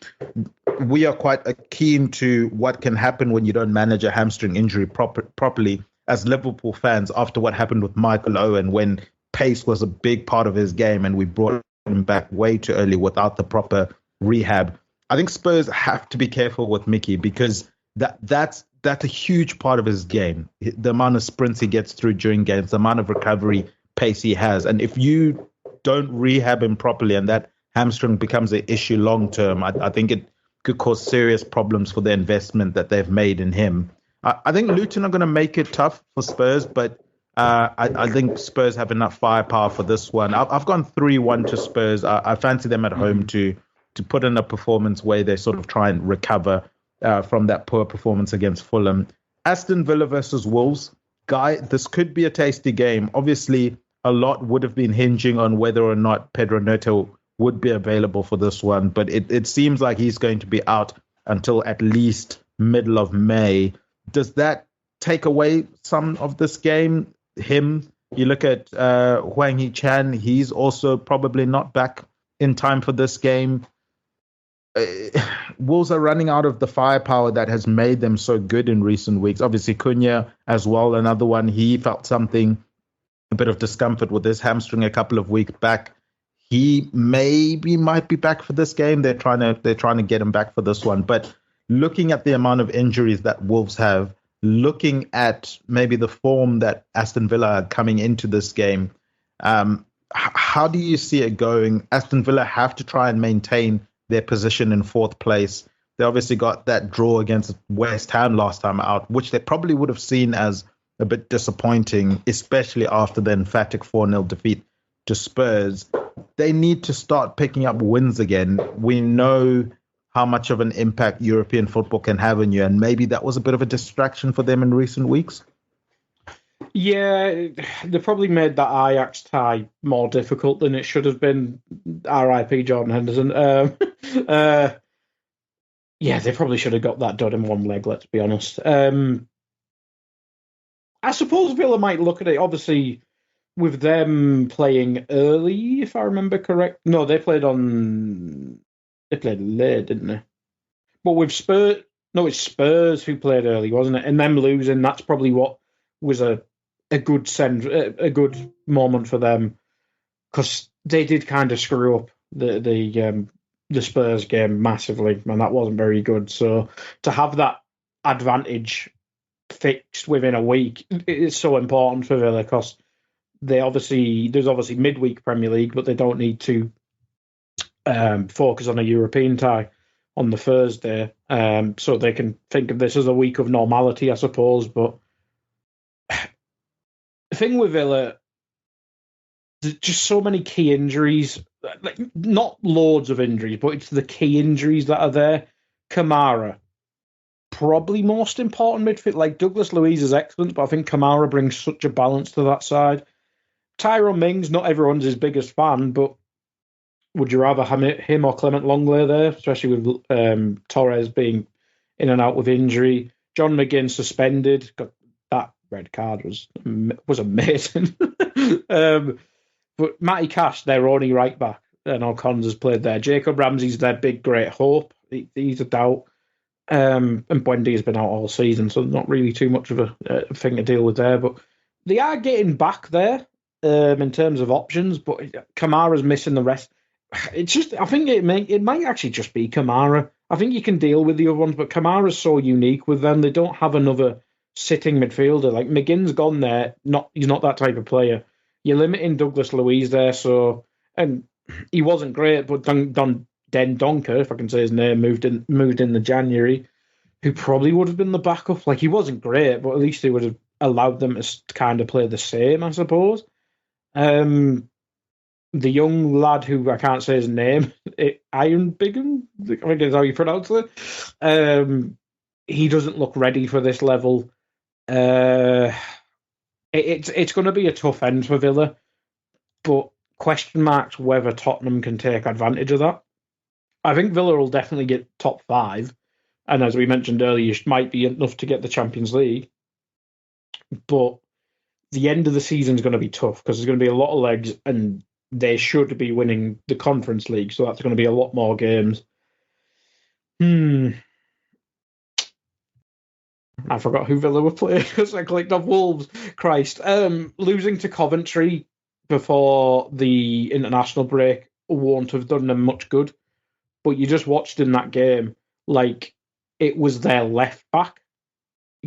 We are quite keen to what can happen when you don't manage a hamstring injury properly as Liverpool fans after what happened with Michael Owen when pace was a big part of his game and we brought him back way too early without the proper rehab. I think Spurs have to be careful with Mickey because that's a huge part of his game. The amount of sprints he gets through during games, the amount of recovery pace he has. And if you don't rehab him properly and that hamstring becomes an issue long term, I think it could cause serious problems for the investment that they've made in him. I think Luton are going to make it tough for Spurs, but I think Spurs have enough firepower for this one. I've gone 3-1 to Spurs. I fancy them at home to put in a performance where they sort of try and recover from that poor performance against Fulham. Aston Villa versus Wolves. Guy, this could be a tasty game. Obviously, a lot would have been hinging on whether or not Pedro Neto would be available for this one, but it seems like he's going to be out until at least middle of May. Does that take away some of this game? You look at Hwang Hee-chan, he's also probably not back in time for this game. Wolves are running out of the firepower that has made them so good in recent weeks. Obviously, Cunha as well, another one. He felt something, a bit of discomfort with his hamstring a couple of weeks back. He might be back for this game. They're trying to get him back for this one. But looking at the amount of injuries that Wolves have, looking at maybe the form that Aston Villa are coming into this game, how do you see it going? Aston Villa have to try and maintain their position in fourth place. They obviously got that draw against West Ham last time out, which they probably would have seen as a bit disappointing, especially after the emphatic 4-0 defeat to Spurs. They need to start picking up wins again. We know how much of an impact European football can have on you, and maybe that was a bit of a distraction for them in recent weeks. Yeah, they probably made that Ajax tie more difficult than it should have been. R.I.P. Jordan Henderson. Yeah, they probably should have got that done in one leg, let's be honest. I suppose Villa might look at it, obviously, with them playing early, if I remember correct. No, they played late, didn't they? But with Spurs, no, it's Spurs who played early, wasn't it? And them losing, that's probably what was a good moment for them, because they did kind of screw up the Spurs game massively, and that wasn't very good. So to have that advantage fixed within a week is so important for Villa, because there's obviously midweek Premier League, but they don't need to focus on a European tie on the Thursday, so they can think of this as a week of normality, I suppose. But the thing with Villa, there's just so many key injuries, like, not loads of injuries, but it's the key injuries that are there. Kamara, probably most important midfield. Like, Douglas Luiz is excellent, but I think Kamara brings such a balance to that side. Tyrone Mings, not everyone's his biggest fan, but would you rather have him or Clement Longley there, especially with Torres being in and out with injury? John McGinn suspended. That red card was amazing. But Matty Cash, their only right back, and O'Connors has played there. Jacob Ramsey's their big, great hope. He's a doubt. And Buendia has been out all season, so not really too much of a thing to deal with there. But they are getting back there in terms of options, but Kamara's missing the rest. It's just, I think it might actually just be Kamara. I think you can deal with the other ones, but Kamara's so unique with them. They don't have another sitting midfielder. Like, McGinn's gone there. He's not that type of player. You're limiting Douglas Luiz there, and he wasn't great, but Den Donker, if I can say his name, moved in the January, who probably would have been the backup. Like, he wasn't great, but at least they would have allowed them to kind of play the same, I suppose. The young lad who I can't say his name, Iron Bigham, I think is how you pronounce it. He doesn't look ready for this level. It's going to be a tough end for Villa, but question marks whether Tottenham can take advantage of that. I think Villa will definitely get top 5, and as we mentioned earlier, it might be enough to get the Champions League. But the end of the season is going to be tough because there's going to be a lot of legs, and they should be winning the Conference League, so that's going to be a lot more games. I forgot who Villa were playing because I clicked off Wolves. Christ. Losing to Coventry before the international break won't have done them much good. But you just watched in that game, like, it was their left back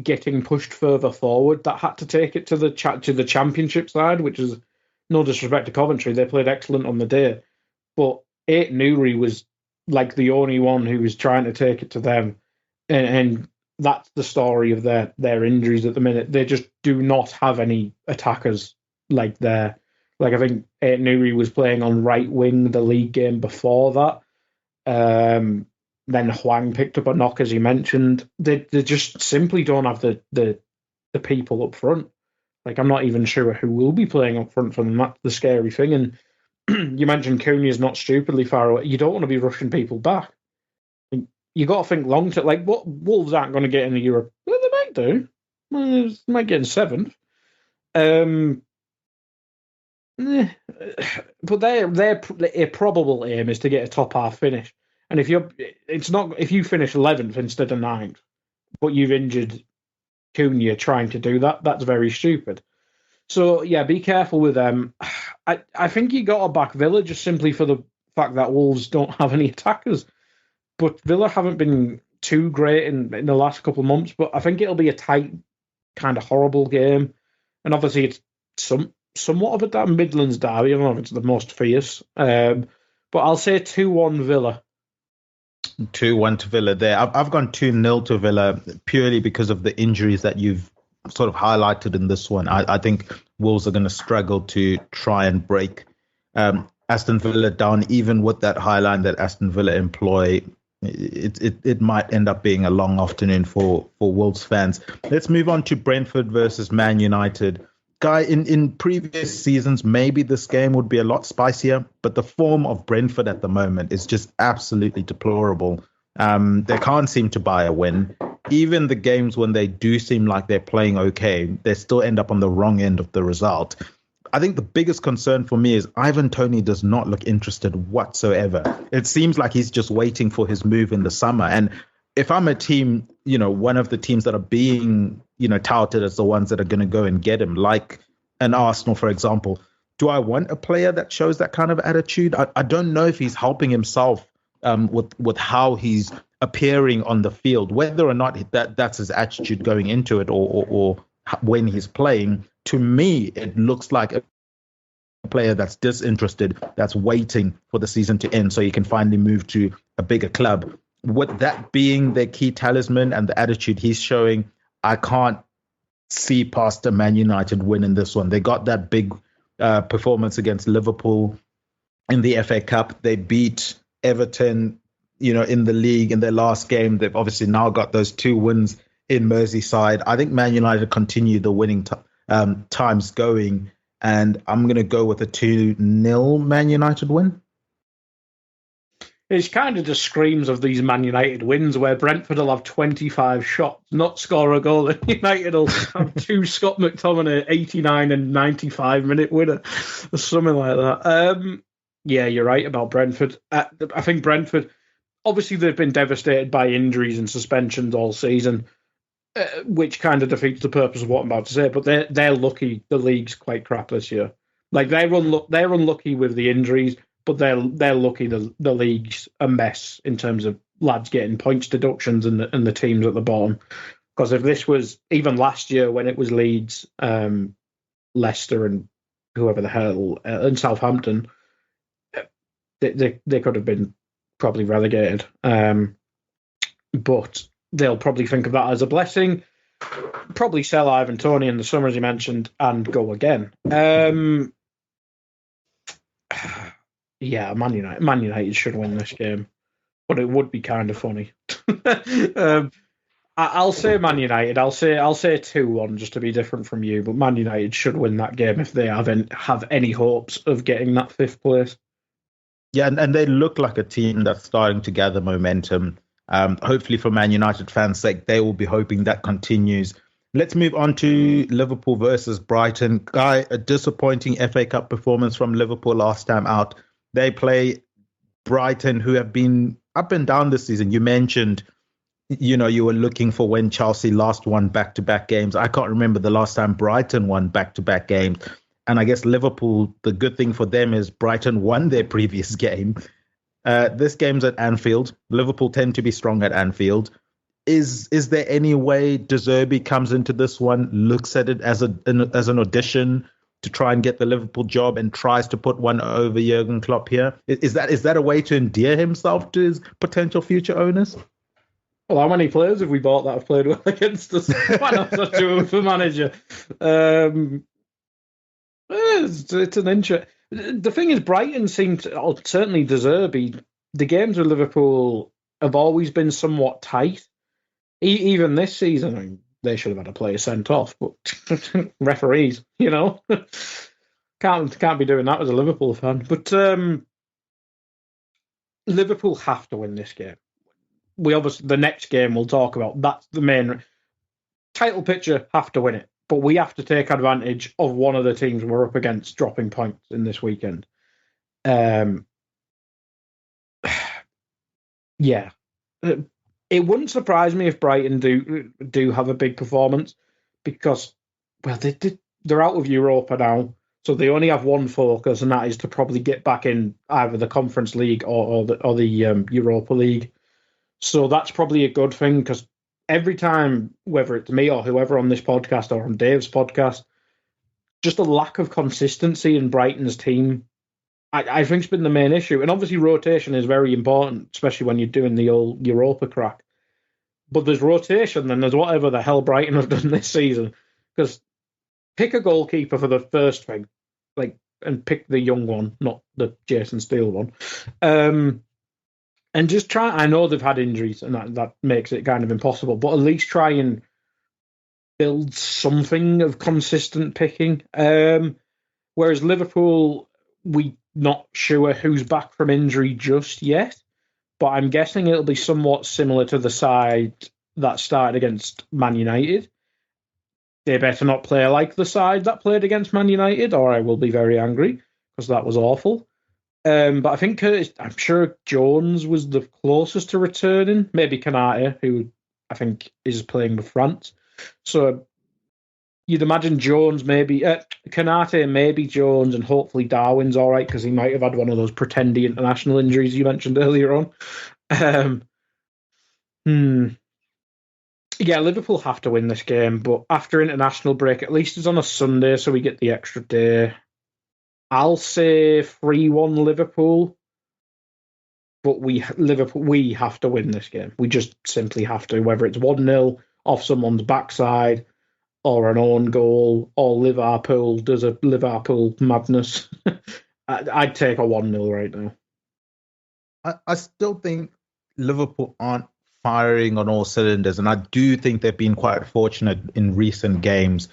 getting pushed further forward that had to take it to the championship side, which is no disrespect to Coventry. They played excellent on the day. But Ait Nouri was like the only one who was trying to take it to them. And that's the story of their injuries at the minute. They just do not have any attackers like there. Like, I think Ait Nouri was playing on right wing the league game before that. Then Hwang picked up a knock, as you mentioned. They just simply don't have the people up front. Like, I'm not even sure who will be playing up front for them. That's the scary thing. And you mentioned Cunha's not stupidly far away. You don't want to be rushing people back. You got to think long term. Like, what Wolves aren't going to get in the Europe. Well, they might do. They might get in 7th. But their probable aim is to get a top half finish. And if you finish 11th instead of 9th, but you've injured Cunha trying to do that, that's very stupid. So yeah, be careful with them. I think you got to back Villa just simply for the fact that Wolves don't have any attackers. But Villa haven't been too great in the last couple of months. But I think it'll be a tight, kind of horrible game. And obviously it's somewhat of a Midlands derby. I don't know if it's the most fierce. But I'll say 2-1 Villa. 2-1 to Villa there. I've gone 2-0 to Villa purely because of the injuries that you've sort of highlighted in this one. I think Wolves are going to struggle to try and break Aston Villa down, even with that high line that Aston Villa employ. It might end up being a long afternoon for Wolves fans. Let's move on to Brentford versus Man United. Guy, in previous seasons, maybe this game would be a lot spicier, but the form of Brentford at the moment is just absolutely deplorable. They can't seem to buy a win. Even the games when they do seem like they're playing okay, they still end up on the wrong end of the result. I think the biggest concern for me is Ivan Toney does not look interested whatsoever. It seems like he's just waiting for his move in the summer. And if I'm a team, one of the teams that are being, touted as the ones that are going to go and get him, like an Arsenal, for example, do I want a player that shows that kind of attitude? I don't know if he's helping himself with how he's appearing on the field, whether or not that's his attitude going into it or when he's playing. To me, it looks like a player that's disinterested, that's waiting for the season to end so he can finally move to a bigger club. With that being their key talisman and the attitude he's showing, I can't see past a Man United win in this one. They got that big performance against Liverpool in the FA Cup. They beat Everton, in the league in their last game. They've obviously now got those 2 wins in Merseyside. I think Man United continue the winning times going, and I'm going to go with a 2-0 Man United win. It kind of just screams of these Man United wins where Brentford will have 25 shots, not score a goal, and United will have 2 Scott McTominay 89 and 95 minute winner, or something like that. Yeah, you're right about Brentford. I think Brentford, obviously they've been devastated by injuries and suspensions all season, which kind of defeats the purpose of what I'm about to say, but they're lucky the league's quite crap this year. Like, they're unlucky with the injuries, but they're lucky the league's a mess in terms of lads getting points deductions and the teams at the bottom. Because if this was even last year when it was Leeds, Leicester and whoever the hell, and Southampton, they could have been probably relegated. But they'll probably think of that as a blessing, probably sell Ivan Toney in the summer, as you mentioned, and go again. Yeah, Man United should win this game, but it would be kind of funny. I'll say Man United. I'll say 2-1 just to be different from you. But Man United should win that game if they have any hopes of getting that 5th place. Yeah, and they look like a team that's starting to gather momentum. Hopefully, for Man United fans' sake, they will be hoping that continues. Let's move on to Liverpool versus Brighton. Guy, a disappointing FA Cup performance from Liverpool last time out. They play Brighton, who have been up and down this season. You mentioned, you were looking for when Chelsea last won back-to-back games. I can't remember the last time Brighton won back-to-back games. And I guess Liverpool, the good thing for them is Brighton won their previous game. This game's at Anfield. Liverpool tend to be strong at Anfield. Is there any way De Zerbi comes into this one, looks at it as an audition to try and get the Liverpool job and tries to put one over Jurgen Klopp here? Is that a way to endear himself to his potential future owners? Well, how many players have we bought that have played well against us? Why not such a for manager? It's an interest. The thing is, Brighton seemed to, certainly De Zerbi, the games with Liverpool have always been somewhat tight. Even this season, I mean, they should have had a player sent off, but referees, can't be doing that as a Liverpool fan. But Liverpool have to win this game. We obviously, the next game we'll talk about, that's the main title picture, have to win it. But we have to take advantage of one of the teams we're up against dropping points in this weekend. Yeah. It wouldn't surprise me if Brighton do have a big performance because, well, they're out of Europa now, so they only have one focus, and that is to probably get back in either the Conference League or the Europa League. So that's probably a good thing because every time, whether it's me or whoever on this podcast or on Dave's podcast, just a lack of consistency in Brighton's team, I think, has been the main issue. And obviously rotation is very important, especially when you're doing the old Europa crack. But there's rotation, then there's whatever the hell Brighton have done this season. Because pick a goalkeeper for the first thing, and pick the young one, not the Jason Steele one. And just try, I know they've had injuries, and that makes it kind of impossible, but at least try and build something of consistent picking. Whereas Liverpool, we're not sure who's back from injury just yet, but I'm guessing it'll be somewhat similar to the side that started against Man United. They better not play like the side that played against Man United, or I will be very angry, because that was awful. But I think I'm sure Jones was the closest to returning. Maybe Kanate, who I think is playing with France. So you'd imagine Jones, maybe Kanate, maybe Jones, and hopefully Darwin's all right because he might have had one of those pretendy international injuries you mentioned earlier on. Yeah, Liverpool have to win this game, but after international break, at least it's on a Sunday, so we get the extra day. I'll say 3-1 Liverpool, but we have to win this game. We just simply have to, whether it's 1-0 off someone's backside or an own goal or Liverpool does a Liverpool madness. I'd take a 1-0 right now. I still think Liverpool aren't firing on all cylinders, and I do think they've been quite fortunate in recent games.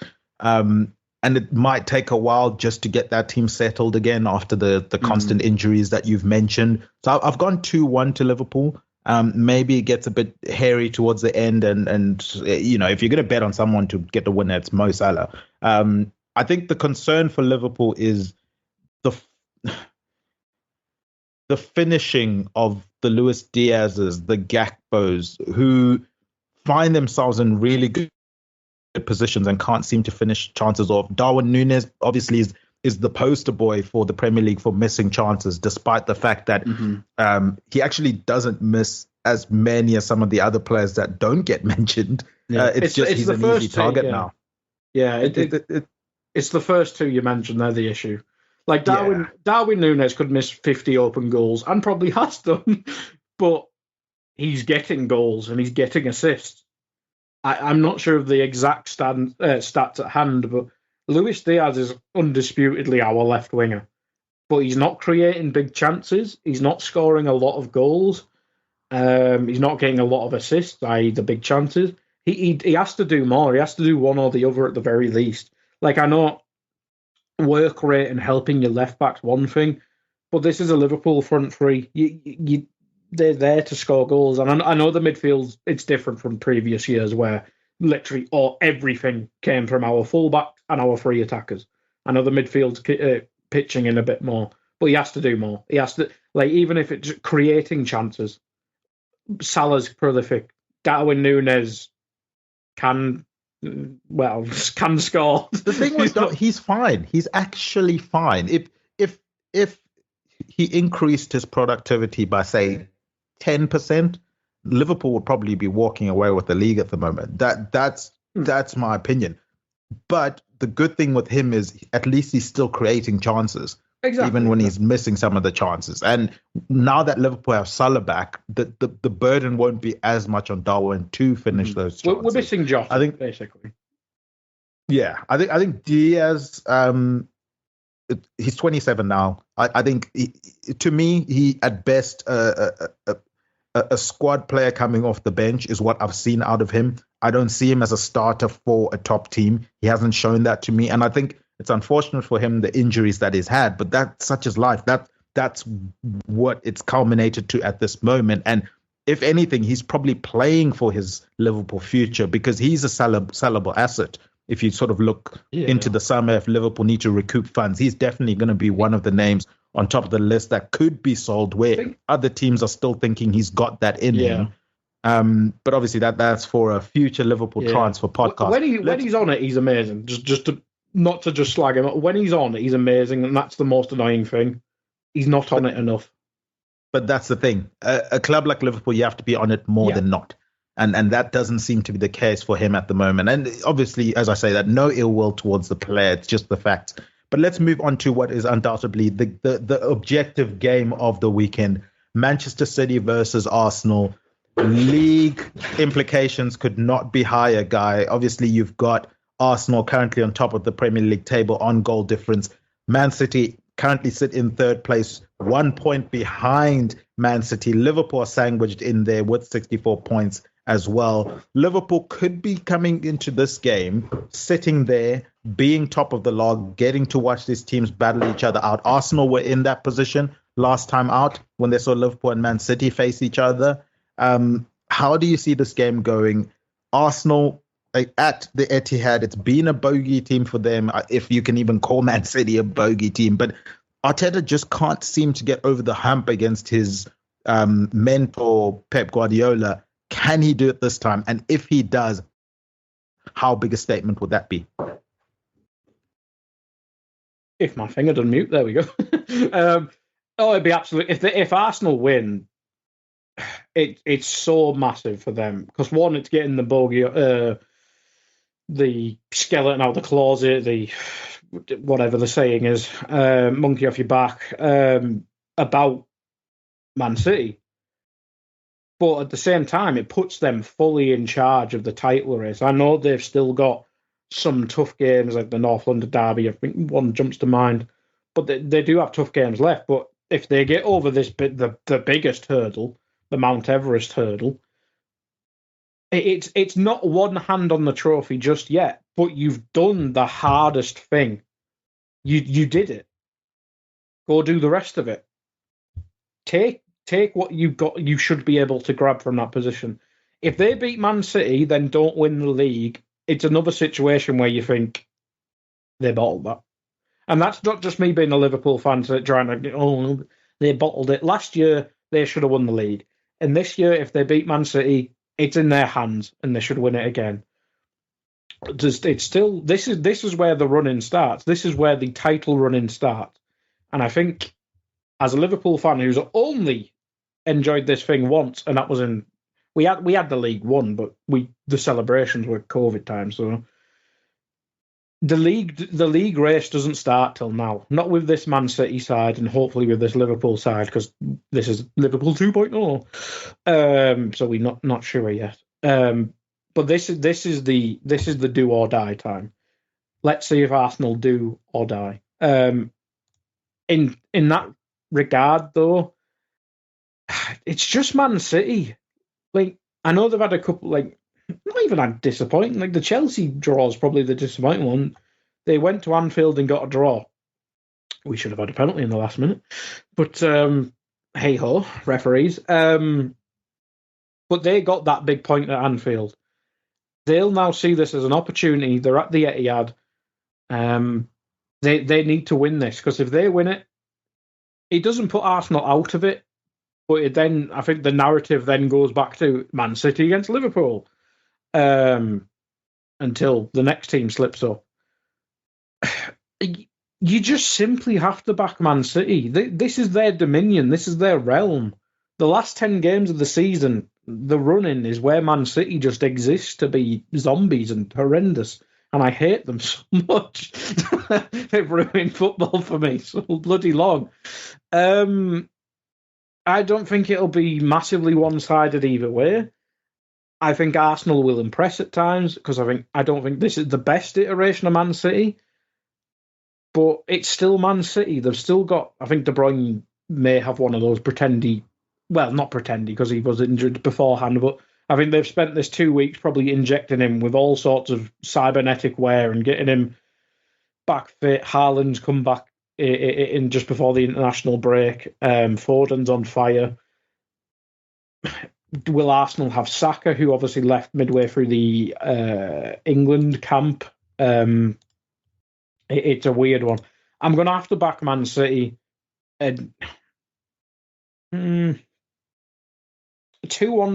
And it might take a while just to get that team settled again after the constant injuries that you've mentioned. So I've gone 2-1 to Liverpool. Maybe it gets a bit hairy towards the end, and if you're going to bet on someone to get the winner, it's Mo Salah. I think the concern for Liverpool is the finishing of the Luis Diaz's, the Gakpos, who find themselves in really good positions and can't seem to finish chances off. Darwin Núñez obviously is the poster boy for the Premier League for missing chances, despite the fact that he actually doesn't miss as many as some of the other players that don't get mentioned. Yeah. He's an easy target now. Yeah, it's the first two you mentioned, they're the issue. Like Darwin Núñez could miss 50 open goals and probably has done, but he's getting goals and he's getting assists. I'm not sure of the exact stats at hand, but Luis Diaz is undisputedly our left winger. But he's not creating big chances. He's not scoring a lot of goals. He's not getting a lot of assists, i.e. the big chances. he has to do more. He has to do one or the other at the very least. Like, I know work rate and helping your left back's one thing, but this is a Liverpool front three. They're there to score goals, and I know the midfield, it's different from previous years where literally everything came from our fullback and our free attackers. I know the midfield's pitching in a bit more, but he has to do more. He has to, like, even if it's creating chances. Salah's prolific. Darwin Núñez can score. The thing was, he's fine. He's actually fine. If he increased his productivity by, say, 10%, Liverpool would probably be walking away with the league at the moment. That's my opinion. But the good thing with him is at least he's still creating chances, even when he's missing some of the chances. And now that Liverpool have Salah back, the burden won't be as much on Darwin to finish those chances. We're missing Jota, I think, basically. Yeah, I think Diaz. He's 27 now. I think to me, he at best a squad player coming off the bench is what I've seen out of him. I don't see him as a starter for a top team. He hasn't shown that to me, and I think it's unfortunate for him, the injuries that he's had. But that's such as life. That's what it's culminated to at this moment. And if anything, he's probably playing for his Liverpool future because he's a sellable asset. If you sort of look into the summer, if Liverpool need to recoup funds, he's definitely going to be one of the names on top of the list that could be sold where other teams are still thinking he's got that in him. But obviously that's for a future Liverpool transfer podcast. When he's on it, he's amazing. Not to just slag him. When he's on it, he's amazing, and that's the most annoying thing. He's not on it enough. But that's the thing. A club like Liverpool, you have to be on it more than not. And that doesn't seem to be the case for him at the moment. And obviously, as I say, that no ill will towards the player. It's just the facts. But let's move on to what is undoubtedly the objective game of the weekend. Manchester City versus Arsenal. League implications could not be higher, Guy. Obviously, you've got Arsenal currently on top of the Premier League table on goal difference. Man City currently sit in third place, 1 point behind Man City. Liverpool are sandwiched in there with 64 points as well. Liverpool could be coming into this game, sitting there, being top of the log, getting to watch these teams battle each other out. Arsenal were in that position last time out when they saw Liverpool and Man City face each other. How do you see this game going? Arsenal at the Etihad, it's been a bogey team for them, if you can even call Man City a bogey team. But Arteta just can't seem to get over the hump against his mentor, Pep Guardiola. Can he do it this time? And if he does, how big a statement would that be? If my finger doesn't mute, there we go. It'd be absolutely. If Arsenal win, it's so massive for them because one, it's getting the bogey, the skeleton out of the closet, the whatever the saying is, monkey off your back, about Man City. But at the same time, it puts them fully in charge of the title race. I know they've still got some tough games like the North London Derby. I think one jumps to mind. But they do have tough games left. But if they get over this bit, the biggest hurdle, the Mount Everest hurdle, it's not one hand on the trophy just yet. But you've done the hardest thing. You did it. Go do the rest of it. Take what you've got. You should be able to grab from that position. If they beat Man City, then don't win the league. It's another situation where you think they bottled that. And that's not just me being a Liverpool fan trying to, they bottled it. Last year, they should have won the league. And this year, if they beat Man City, it's in their hands and they should win it again. It's still, this is where the running starts. This is where the title running starts. And I think as a Liverpool fan who's only enjoyed this thing once, and that was in, we had the League One, but the celebrations were COVID time, so the league race doesn't start till now. Not with this Man City side, and hopefully with this Liverpool side, because this is Liverpool 2.0. So we're not sure yet. But this is the do or die time. Let's see if Arsenal do or die. In that regard, though, it's just Man City. Like, I know they've had a couple, like, not even that disappointing. Like the Chelsea draw is probably the disappointing one. They went to Anfield and got a draw. We should have had a penalty in the last minute. But hey ho, referees. But they got that big point at Anfield. They'll now see this as an opportunity. They're at the Etihad. They need to win this, because if they win it, it doesn't put Arsenal out of it. But I think the narrative then goes back to Man City against Liverpool until the next team slips up. You just simply have to back Man City. This is their dominion. This is their realm. The last 10 games of the season, the run-in is where Man City just exists to be zombies and horrendous. And I hate them so much. They've ruined football for me so bloody long. I don't think it'll be massively one-sided either way. I think Arsenal will impress at times, because I don't think this is the best iteration of Man City. But it's still Man City. They've still got, I think De Bruyne may have one of those not pretendy because he was injured beforehand, but I think they've spent this 2 weeks probably injecting him with all sorts of cybernetic wear and getting him back fit. Haaland's come back in just before the international break. Foden's on fire. Will Arsenal have Saka, who obviously left midway through the England camp? It's a weird one. I'm going to have to back Man City. 2-1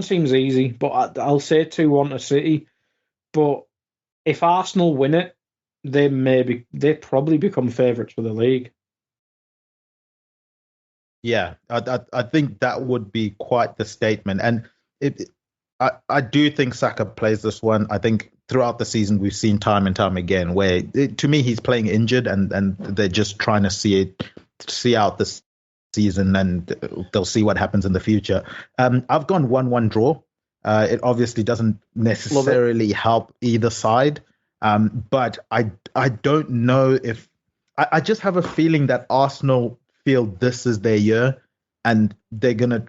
seems easy, but I'll say 2-1 to City. But if Arsenal win it, they probably become favourites for the league. Yeah, I think that would be quite the statement. And I do think Saka plays this one. I think throughout the season we've seen time and time again where, to me, he's playing injured, and they're just trying to see out this season, and they'll see what happens in the future. I've gone 1-1 draw. It obviously doesn't necessarily help either side, but I don't know if I just have a feeling that Arsenal feel this is their year, and they're gonna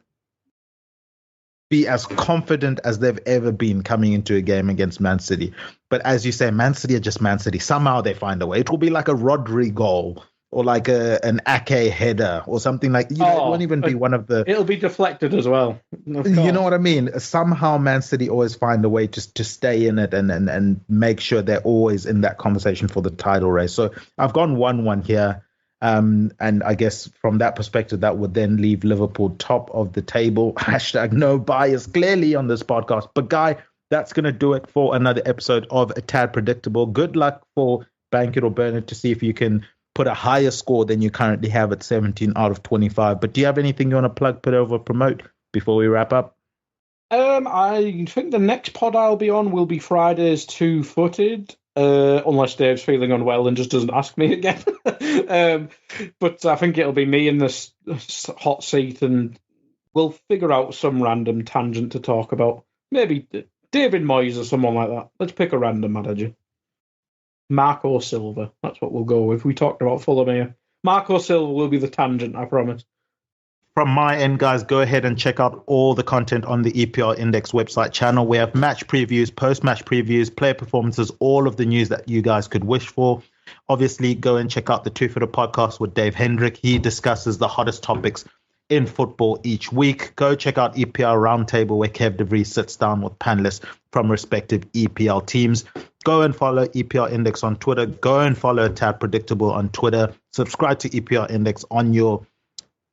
be as confident as they've ever been coming into a game against Man City. But as you say, Man City are just Man City. Somehow they find a way. It will be like a Rodri goal, or like an Ake header, or something like. It won't even be one of the. It'll be deflected as well. You know what I mean? Somehow Man City always find a way to stay in it and make sure they're always in that conversation for the title race. So I've gone 1-1 here. And I guess from that perspective, that would then leave Liverpool top of the table. # no bias clearly on this podcast. But Guy, that's going to do it for another episode of A Tad Predictable. Good luck for Bank It or Burn It to see if you can put a higher score than you currently have at 17 out of 25. But do you have anything you want to plug, put over, promote before we wrap up? I think the next pod I'll be on will be Friday's Two Footed. Unless Dave's feeling unwell and just doesn't ask me again. But I think it'll be me in this hot seat, and we'll figure out some random tangent to talk about. Maybe David Moyes or someone like that. Let's pick a random manager. Marco Silva. That's what we'll go with. We talked about Fulham here. Marco Silva will be the tangent, I promise. From my end, guys, go ahead and check out all the content on the EPL Index website channel. We have match previews, post-match previews, player performances, all of the news that you guys could wish for. Obviously, go and check out the Two Footer podcast with Dave Hendrick. He discusses the hottest topics in football each week. Go check out EPL Roundtable, where Kev DeVries sits down with panelists from respective EPL teams. Go and follow EPL Index on Twitter. Go and follow Tad Predictable on Twitter. Subscribe to EPL Index on your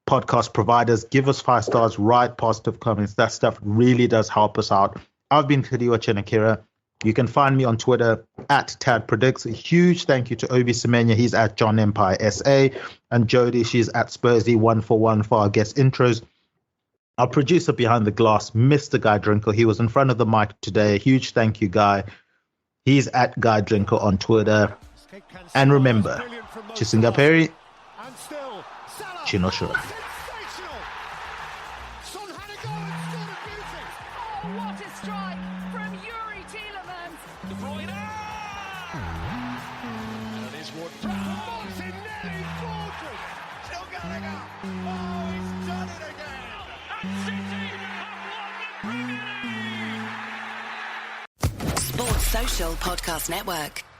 podcast providers. Give us 5 stars, write positive comments. That stuff really does help us out. I've been Tadiwa Chinakira. You can find me on Twitter at Tad Predicts. A huge thank you to Obi Semenya. He's at John Empire SA. And Jody, she's at Spursy141 for our guest intros. Our producer behind the glass, Mr. Guy Drinkle. He was in front of the mic today. A huge thank you, Guy. He's at Guy Drinkle on Twitter. And remember, Chisinga Perry, Chinoshura. Social Podcast Network.